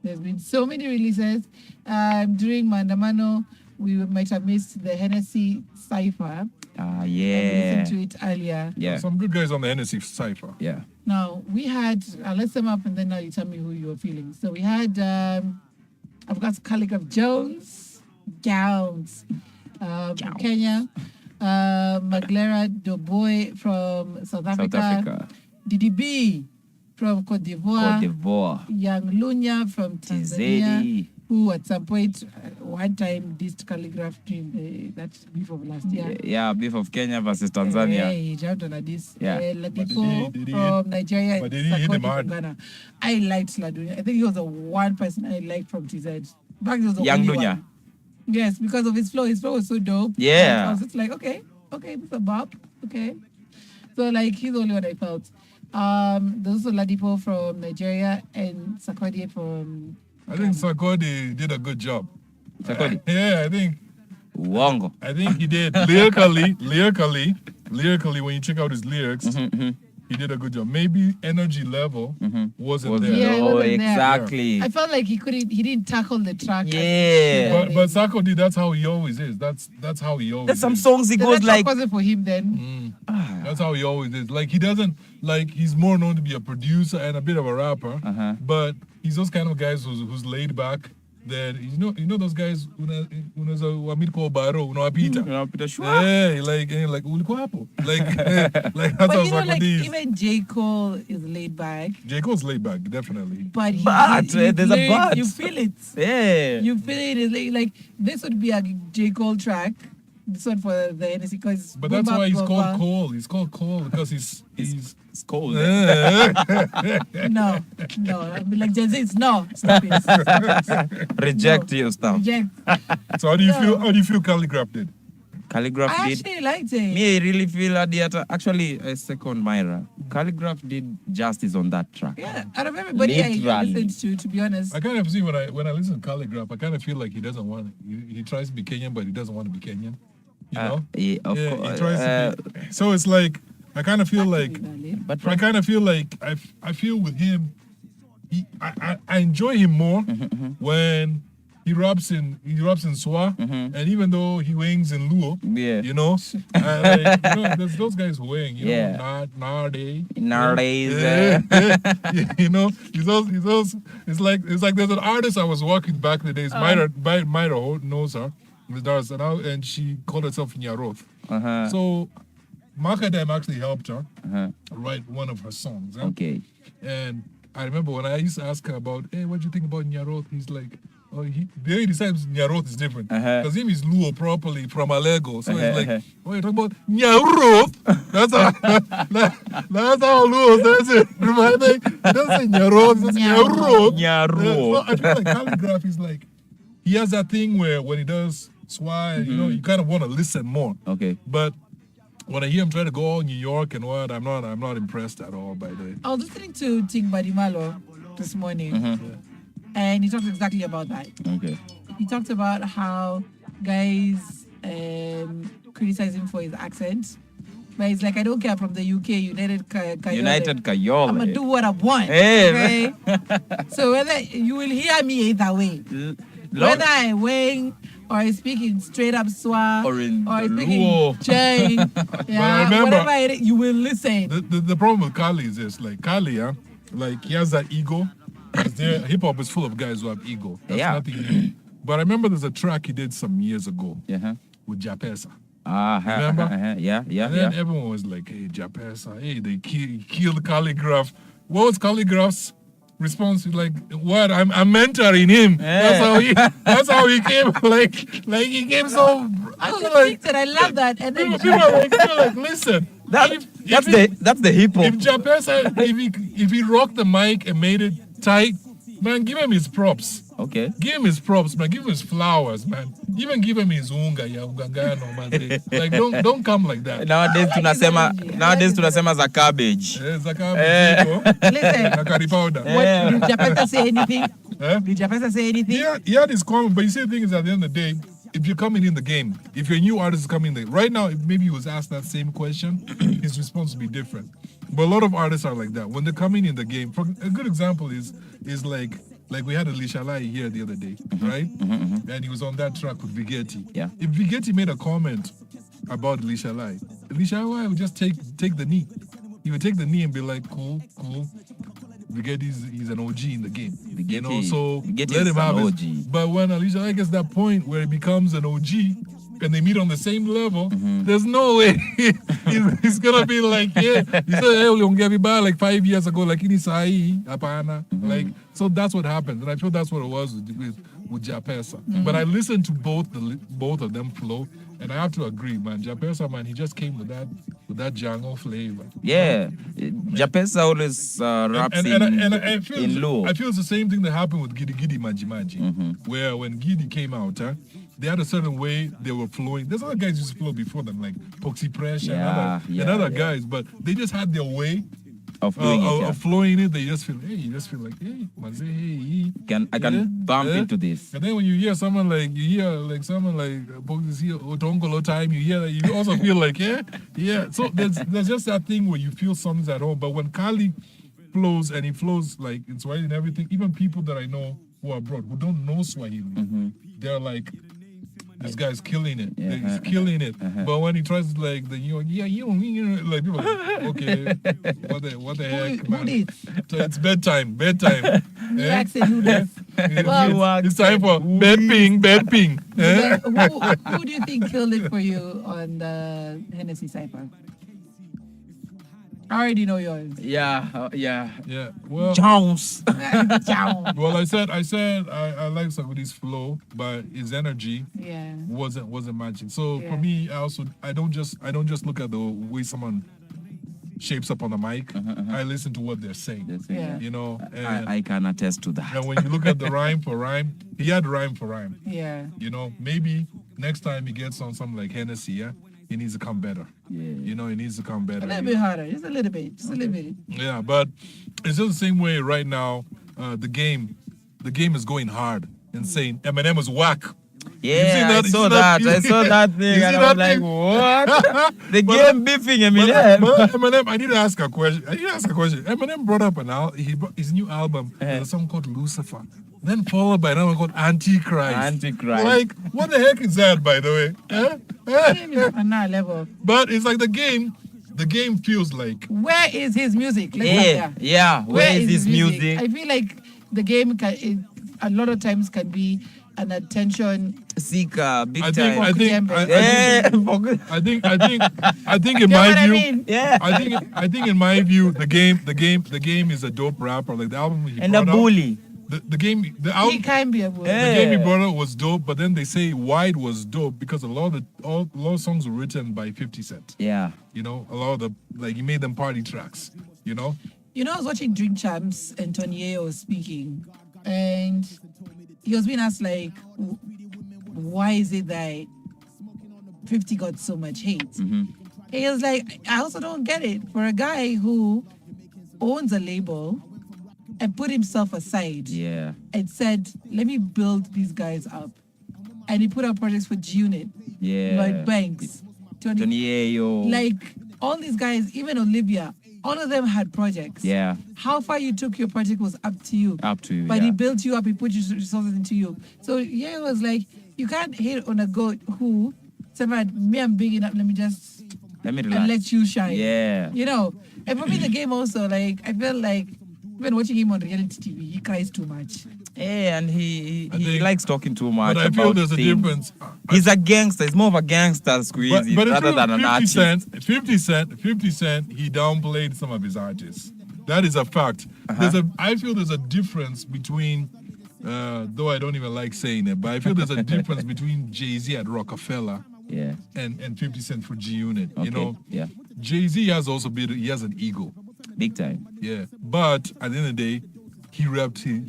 There's been so many releases. During Mandamano, we might have missed the Hennessy Cypher. Yeah. I listened to it earlier. Yeah. Some good guys on the Hennessy Cypher. Yeah. Now, we had, I'll let them up and then now you tell me who you're feeling. So we had, I've got Calligraph Jones, Gowns from Kenya, Maglera Doboy from South Africa, DDB from Cote d'Ivoire, Young Lunya from Tanzania, who at some point, one time, dissed Calligraph during that beef of last year. Yeah, beef of Kenya versus Tanzania. He jumped on a diss. Yeah. Ladipo from Nigeria. But did he hit him Sarkodie hard? from Ghana. I liked Ladunya. I think he was the one person I liked from TZ. Back was the Young only Lunya. one. Yes, because of his flow. His flow was so dope. Yeah. And I was just like, okay, this is a bop. Okay. So like he's the only one I felt. There's also Ladipo from Nigeria and Sarkodie from I think Sarkodie did a good job. Sarkodie? Yeah, I think. Wongo. I think he did. Lyrically, when you check out his lyrics, he did a good job. Maybe energy level wasn't there. Yeah, it wasn't there. Exactly. I felt like he didn't tackle the track. Yeah. But Sarkodie, that's how he always is. That's how he always There's some is. songs he goes like... wasn't for him then. That's how he always is. Like he doesn't he's more known to be a producer and a bit of a rapper, but he's those kind of guys who's laid back. That you know those guys unaweza wamiko baro unawapita. Yeah, like ulikuwa hapo. Like that's But how you know, like Sarkodie is. even J. Cole is laid back. J. Cole's laid back, definitely. But there's a but. You feel it. Yeah. You feel it. It's like this would be a J. Cole track. This one for the NSC because. But that's why he's called Cole. He's called Cole because he's cold. No. I'd be like Gen Z. No, stop it. Reject your stuff. Reject. So how do you feel? How do you feel Calligraph did? Calligraph I did. actually liked it. Me, I really feel that actually I second Myra. Calligraph did justice on that track. Yeah, out of everybody I Literally. listened to be honest. I kind of see when I listen to Calligraph, I kind of feel like he doesn't want. He tries to be Kenyan, but he doesn't want to be Kenyan. You know? Yeah, of He course. tries to be, so it's like I kind of feel like, but I kind of feel like I feel with him, I enjoy him more when he raps in Swa, and even though he wings in Luo, you know, there's those guys who wing, you know, Narde, you know, he's those. It's like there's an artist I was walking back in the days. Myra knows her, and she called herself Nyaroth. So Makadam actually helped her write one of her songs. Okay. And I remember when I used to ask her about, hey, what do you think about Nyaroth? He's like, oh, the way he decides Nyaroth is different. Because him is Luo properly from Alego. So he's like, oh, you're talking about Nyaroth? That's how Luo says it. Remember? He doesn't say Nyaroth, he says Nyaroth. So I feel like Calligraph is like, he has that thing where when he does Swa, you know, you kind of want to listen more. Okay. But when I hear him trying to go all New York and what, I'm not impressed at all by the. I was listening to Ting Badimalo this morning, and he talked exactly about that. Okay. He talked about how guys criticize him for his accent, but he's like, I don't care, from the UK, United Kayole. United Kayole. I'm gonna do what I want. Hey. Okay. So whether you will hear me either way, whether I wing or I speak in straight up Swa, or I speak in Jane, whatever you will listen. The problem with Kali is this, like Kali, like he has that ego. Hip hop is full of guys who have ego. That's nothing new. But I remember there's a track he did some years ago with Japesa. Remember? Yeah. And then everyone was like, hey, Japesa, hey, they killed Calligraph. What was Calligraph's response? Like, what? I'm mentoring him. That's how he came. Like he came so. I love that. And then people are like, listen. That's the hip hop. If Japesa, if he rocked the mic and made it tight, man, give him his props. Okay. Give him his props, man. Give him his flowers, man. Even give him his unga, ya ungangano, man. Like, don't come like that. Nowadays tunasema za cabbage. Za cabbage. Listen. Na curry powder. Did Japesa say anything? Did Japesa say anything? Yeah, he had his comment, but you see, the thing is, at the end of the day, if you're coming in the game, if you're a new artist coming in, right now, if maybe he was asked that same question, his response would be different. But a lot of artists are like that. When they're coming in the game, a good example is like like we had Alicia Lai here the other day, right? And he was on that track with Vigeti. Yeah. If Vigeti made a comment about Alicia Lai would just take the knee. He would take the knee and be like, cool. He's an OG in the game. You know, so let him have it. But when Alicia Lai gets that point where he becomes an OG and they meet on the same level, there's no way he's gonna be like, yeah, he said, hey, uliongea like 5 years ago, like ini sahi, hapana. Like, so that's what happened. And I feel that's what it was with Japesa. But I listened to both of them flow, and I have to agree, man. Japesa, man, he just came with that Django flavor. Yeah, Japesa always raps in low. I feel it's the same thing that happened with Gidi Gidi Maji Maji, where when Gidi came out, they had a certain way they were flowing. There's other guys used to flow before them, like Poxy Pressure and other guys, but they just had their way of doing of flowing it. They just feel, hey, like, hey, manze, hey, I can bump into this. And then when you hear someone like Poxy here, Otongolo time, you also feel like, yeah. So there's just that thing where you feel something's at home. But when Kali flows, and he flows like in Swahili and everything, even people that I know who are abroad who don't know Swahili, they're like, this guy's killing it. He's killing it. But when he tries to like like people are like, okay, what the heck, man? So it's bedtime. It's time for bed ping. Who do you think killed it for you on the Hennessy cypher? I already know yours. Yeah. Well, Jones. Well, I said I like Sagudi's flow, but his energy wasn't matching. So for me, I don't just look at the way someone shapes up on the mic. I listen to what they're saying. You know, and I can attest to that. And when you look at the rhyme for rhyme, he had rhyme for rhyme. Yeah. You know, maybe next time he gets on something like Hennessy, he needs to come better. You know, he needs to come better. A little bit harder, just a little bit. Yeah, but it's just the same way right now. The game is going hard and saying Eminem is whack. Yeah, I saw that thing, and I was like, what? The game beefing Eminem. But Eminem, I need to ask a question. Eminem brought up his new album, there's a song called Lucifer. Then followed by another one called Antichrist. Like, what the heck is that, by the way? Another level. But it's like the game feels like. Where is his music? Where is his music? I feel like the game a lot of times can be an attention seeker, big I time. think in my view, I think in my view, the game is a dope rapper. Like the album he and a bully. The album, he can be a bully. The game he brought out was dope, but then they say Wide was dope because a lot of songs were written by 50 Cent. Yeah, you know, a lot of he made them party tracks. You know. You know, I was watching Drink Champs and Munyao was speaking, and he was being asked like, why is it that 50 got so much hate? He was like, I also don't get it. For a guy who owns a label and put himself aside and said, let me build these guys up. And he put out projects for G-Unit, like Banks, Munyao. like all these guys, even Olivia, all of them had projects. Yeah. How far you took your project was up to you. But yeah. he built you up, he put resources into you. So it was like, you can't hate on a goat who said, me, I'm big enough, let me relax. And let you shine. Yeah. You know, and for me, the game also, like, I feel like, when watching him on reality TV, he cries too much. Yeah, and he likes talking too much. But I feel there's a difference. He's a gangster. He's more of a gangster squeezy rather than an artist. 50 Cent, he downplayed some of his artists. That is a fact. I feel there's a difference between, though I don't even like saying it, but I feel there's a difference between Jay-Z at Rockefeller and 50 Cent for G-Unit. Okay. You know, yeah. Jay-Z has an ego. Big time. Yeah. But at the end of the day, he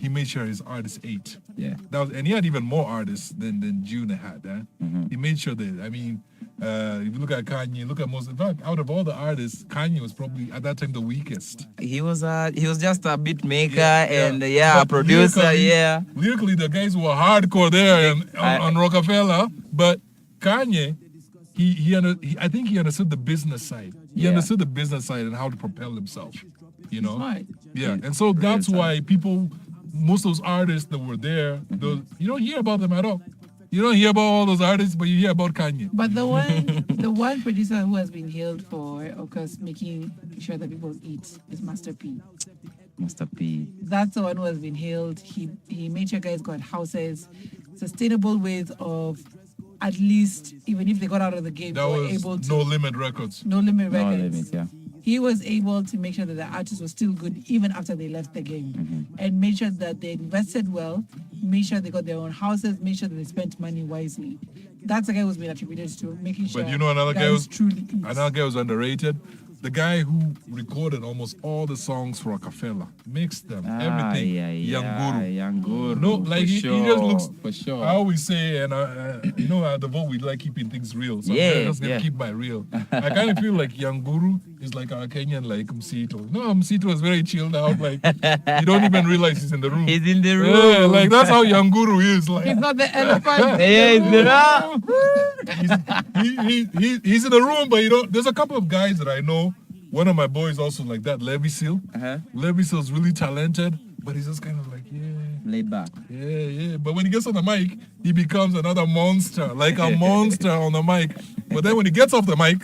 made sure his artists ate. Yeah. And he had even more artists than G-Unit had. He made sure that, I mean, if you look at Kanye, look at in fact, out of all the artists, Kanye was probably at that time the weakest. He was just a beat maker and a producer. Lyrically, the guys were hardcore there on Rockefeller, but Kanye, I think he understood the business side. He understood the business side and how to propel himself. You know, Right. Yeah, and so that's why people most of those artists that were there, you don't hear about them at all. You don't hear about all those artists, but you hear about Kanye. But the one producer who has been hailed for, of course, making sure that people eat is Master P. Master P. That's the one who has been hailed. He made sure guys got houses, sustainable ways of, at least, even if they got out of the game, That they were was able to. No Limit Records. No Limit No Records. limits, yeah. He was able to make sure that the artists were still good even after they left the game, and made sure that they invested well, made sure they got their own houses, made sure that they spent money wisely. That's the guy who's been attributed to making sure. But you know another guy guys truly eat. another guy was underrated. The guy who recorded almost all the songs for Rockefeller, mixed them, everything. Young Guru. Young Guru. No, like he just looks. For sure. I always say, and you know, at the vote we like keeping things real. So Yeah, I'm just gonna keep my real. I kind of feel like Young Guru is like our Kenyan, like Msito. No, Msito is very chilled out. Like you don't even realize he's in the room. He's in the room. Yeah, like that's how Young Guru is. Like He's not the elephant. He's in the room, but you know, there's a couple of guys that I know. One of my boys also like that, Levy Seal. Levy Seal's really talented, but he's just kind of like, laid back. Yeah. But when he gets on the mic, he becomes another monster, like a monster on the mic. But then when he gets off the mic,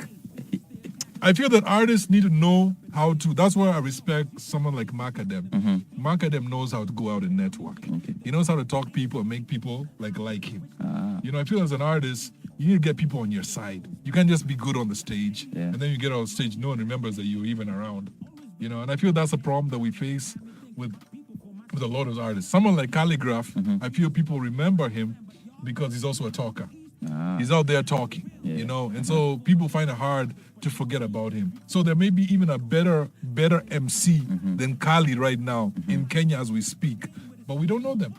I feel that artists need to know how to. That's why I respect someone like Macadam. Macadam knows how to go out and network. He knows how to talk people and make people like him. You know, I feel as an artist, you need to get people on your side. You can't just be good on the stage, and then you get on stage, no one remembers that you're even around. You know, and I feel that's a problem that we face with a lot of artists. Someone like Calligraph, I feel people remember him because he's also a talker. He's out there talking, you know, and so people find it hard to forget about him. So there may be even a better MC than Kali right now in Kenya as we speak, but we don't know them.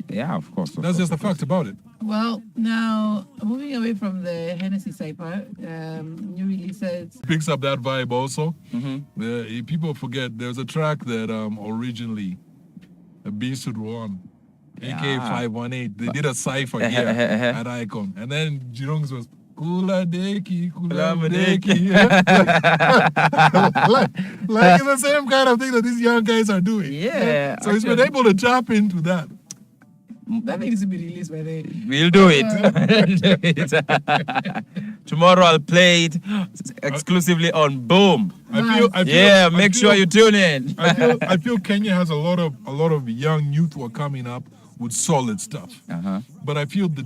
Yeah, of course. That's just the fact about it. Well, now moving away from the Hennessy Cypher, new releases. Picks up that vibe also. People forget there's a track that originally Beast won. AK 518. They did a cypher here at Icon. And then Jirong's was Kula Deki. Like it's the same kind of thing that these young guys are doing. Yeah. So he's been able to tap into that. That needs to be released by the. We'll do it. Tomorrow I'll play it exclusively on Boom. Make sure you tune in. I feel Kenya has a lot of young youth who are coming up with solid stuff. But I feel the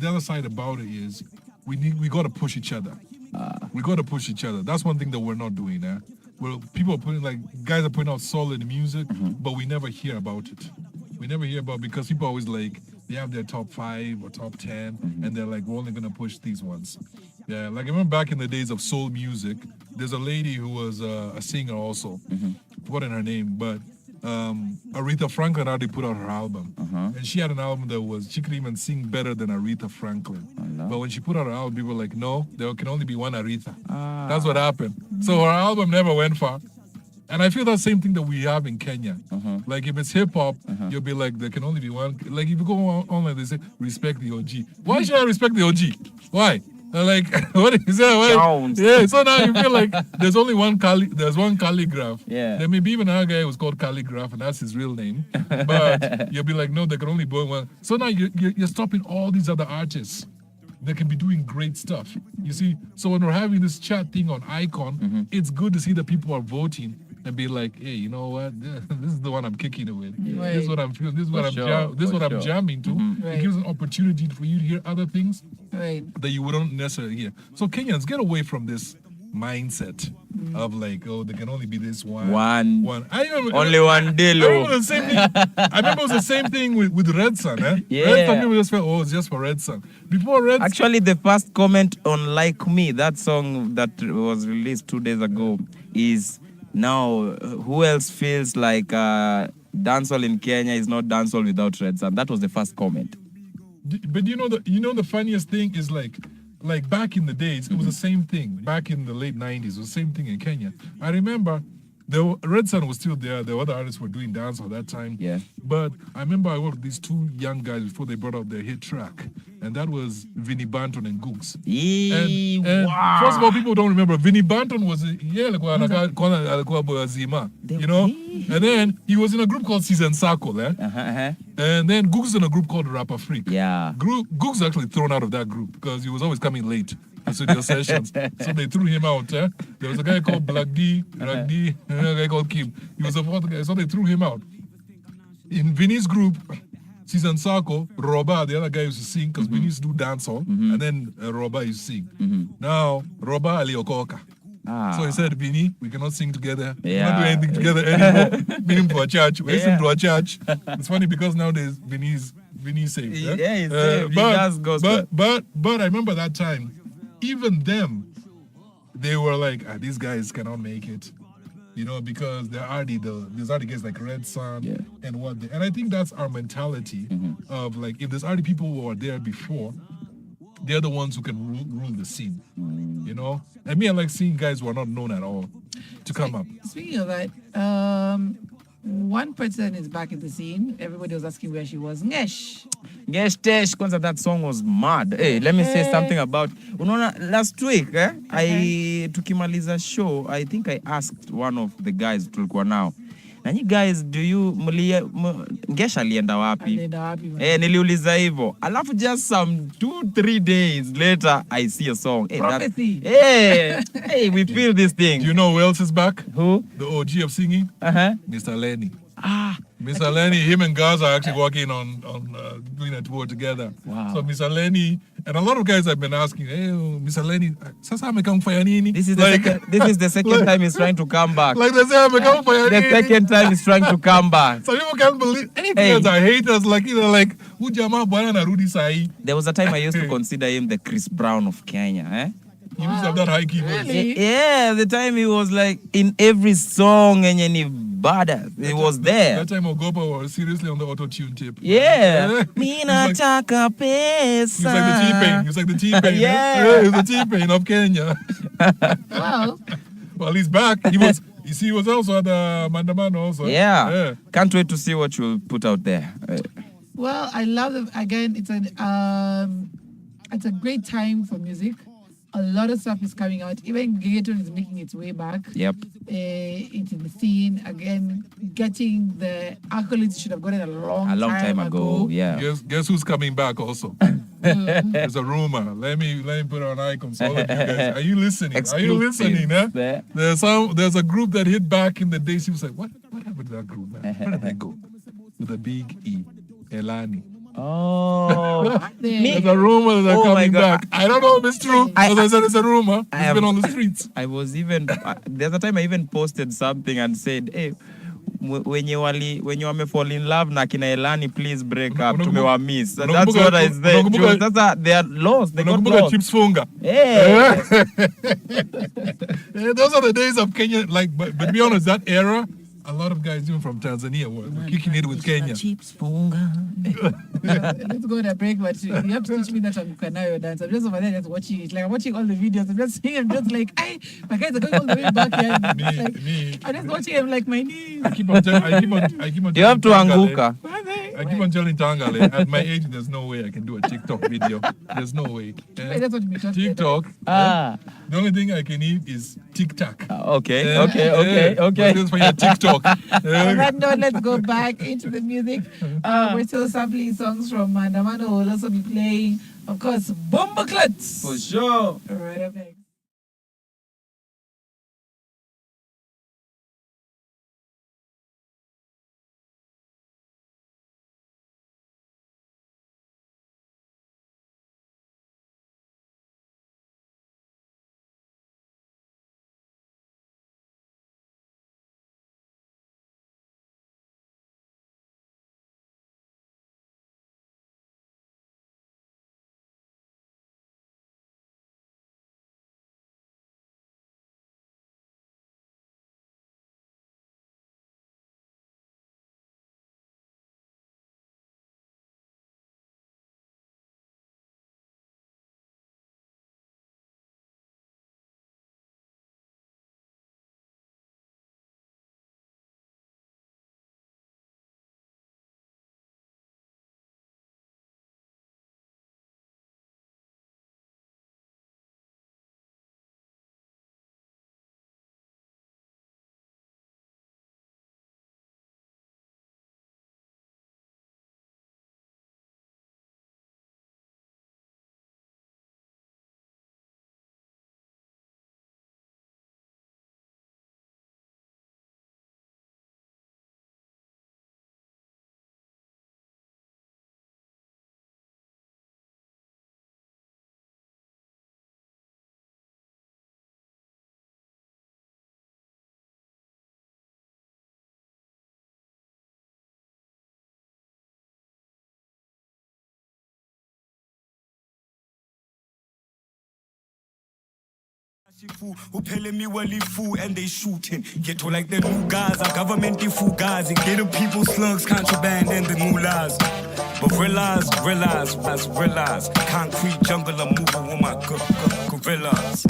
other side about it is we got to push each other. We got to push each other. That's one thing that we're not doing. Well, people are guys are putting out solid music, but we never hear about it. We never hear about because people always like they have their top 5 or top 10, and they're like, we're only gonna push these ones. Yeah, like I remember back in the days of soul music, there's a lady who was a singer also. Forgotten her name, but Aretha Franklin already put out her album, and she had an album that she could even sing better than Aretha Franklin. But when she put out her album, people were like, no, there can only be one Aretha. That's what happened. So her album never went far. And I feel that same thing that we have in Kenya. Like if it's hip hop, you'll be like, there can only be one. Like if you go online, they say, respect the OG. Why should I respect the OG? Why? Like, what is that? Yeah, so now you feel like there's only one Calligraph. Yeah. There may be even another guy who's called Calligraph, and that's his real name. But you'll be like, no, there can only be one. So now you're stopping all these other artists that can be doing great stuff. You see, so when we're having this chat thing on Icon, it's good to see that people are voting and be like, hey, you know what? This is the one I'm kicking it with. Right. This is what I'm feeling. This is what I'm jamming to. Right. It gives an opportunity for you to hear other things that you wouldn't necessarily hear. So Kenyans, get away from this mindset of like, oh, there can only be this one. Only one I Dilo. remember the same thing. I remember it was the same thing with Red Sun. Yeah. Red Sun people just felt, oh, it's just for Red Sun. Before Red Actually, the first comment on Like Me, that song that was released 2 days ago, is now who else feels like dancehall in Kenya is not dancehall without Red Sun? That was the first comment. But you know the funniest thing is like back in the days, it was the same thing. Back in the late 90s, it was the same thing in Kenya. I remember Red Sun was still there. The other artists were doing dance at that time. Yeah. But I remember I worked with these two young guys before they brought out their hit track. And that was Vinnie Banton and Googs. And Wow. first of all, people don't remember. Vinnie Banton was, you know? And then he was in a group called Season Circle. And then Googs in a group called Rapper Freak. Yeah. Googs actually thrown out of that group because he was always coming late to studio sessions. So they threw him out. There was a guy called Black D, Black D, and a guy called Kim. He was a fourth guy, so they threw him out. In Vinny's group, Season Circle, Roba, the other guy used to sing because Vinny used to do dancehall, and then Roba used to sing. Now, Roba Aliokoka. So he said, Vinny, we cannot sing together. We cannot do anything together anymore. Bring him to a church. We listen to a church. It's funny because nowadays Vinny's saved. Yeah, he's saved. He does gospel. But I remember that time, even them, they were like, these guys cannot make it. You know, because there's already guys like Red Sun and what. And I think that's our mentality of like, if there's already people who are there before, they're the ones who can rule the scene. You know? And me, I like seeing guys who are not known at all to come up. Speaking of that, one person is back in the scene. Everybody was asking where she was. Ngesh Tesh, kwanza that song was mad. Hey, let me say something about. Unaona, last week, tukimaliza show, I think I asked one of the guys tulikuwa nao. Na you guys, Ngesh alienda wapi? Niliuliza hivyo. Alafu just some 2-3 days later, I see a song. Prophecy. Hey, we feel this thing. Do you know who else is back? Who? The OG of singing? Mr. Lenny. Mr. Lenny, him and Gaza are actually working on doing a tour together. Wow. So Mr. Lenny, and a lot of guys have been asking, hey, Mr. Lenny, sasa amekam fanya nini? This is the second time he's trying to come back. Like they say, amekam fanya nini? The second time he's trying to come back. So people can't believe, any fans are haters, like, you know, like, Ujama bwana narudi sahi. There was a time I used to consider him the Chris Brown of Kenya, He used to have that high key voice. Really? Yeah, the time he was like in every song and any badass. He was there. That time Ogopa was seriously on the auto-tune tip. Yeah. Mina taka pesa. He was like the T-Pain. Yeah. He was the T-Pain of Kenya. Wow. Well, he's back. He was also at the Mandamano also. Yeah. Can't wait to see what you'll put out there. Well, I love it. Again, it's a great time for music. A lot of stuff is coming out. Even Gator is making its way back. Yep. Into the scene again, getting the accolades should have gotten a long time ago. Yeah. Guess who's coming back also? There's a rumor. Let me put on icons. All of you guys, are you listening? Exclusive. Are you listening? There's a group that hit back in the days. He was like, what happened to that group, man? Where did they go? With a big E, Elani. Oh, there's a rumor that they're coming back. I don't know if it's true. As I said, it's a rumor. It's been on the streets. I was even there's a time I even posted something and said, hey, when you fall in love na kina Elani, please break up. Tumewamiss. That's what I said. They are lost. They got lost. Chips funga. Yeah. Those are the days of Kenya. Like, but to be honest, that era, a lot of guys even from Tanzania were kicking it with Kenya. Let's go on a break, but you have to teach me that on Kanayo dance. I'm just over there just watching it. Like, I'm watching all the videos. I'm just seeing, I'm just like, my guys are going all the way back here. I'm just watching him like my knees. I keep on you have to anguka. I keep on telling Tangale, at my age, there's no way I can do a TikTok video. There's no way. That's what we talk TikTok. The only thing I can eat is TikTok. Okay. Just for your TikTok. On that note, let's go back into the music. We're still sampling songs from Mandamano. We'll also be playing, of course, Bomba Klutz. For sure. Right up next. Who pelling me well fool and they shooting. Get to like the new guys, our government the fugazi. Getting people slugs, contraband and the mullahs. But realize, concrete jungle, I'm moving with my gorillas.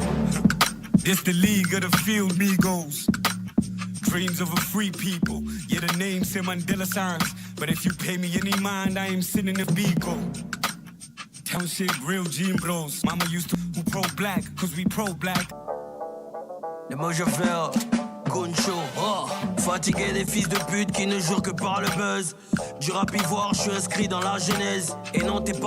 This the league of the field, Migos. Dreams of a free people. Yeah, the name say Mandela signs. But if you pay me any mind, I am sitting in Bigo. Township, real gym bros. Mama used to who pro-black, cause we pro-black. Les mots je fais Goncho, fatigué des fils de pute qui ne jurent que par le buzz. Du rap ivoire, je suis inscrit dans la genèse. Et non, t'es pas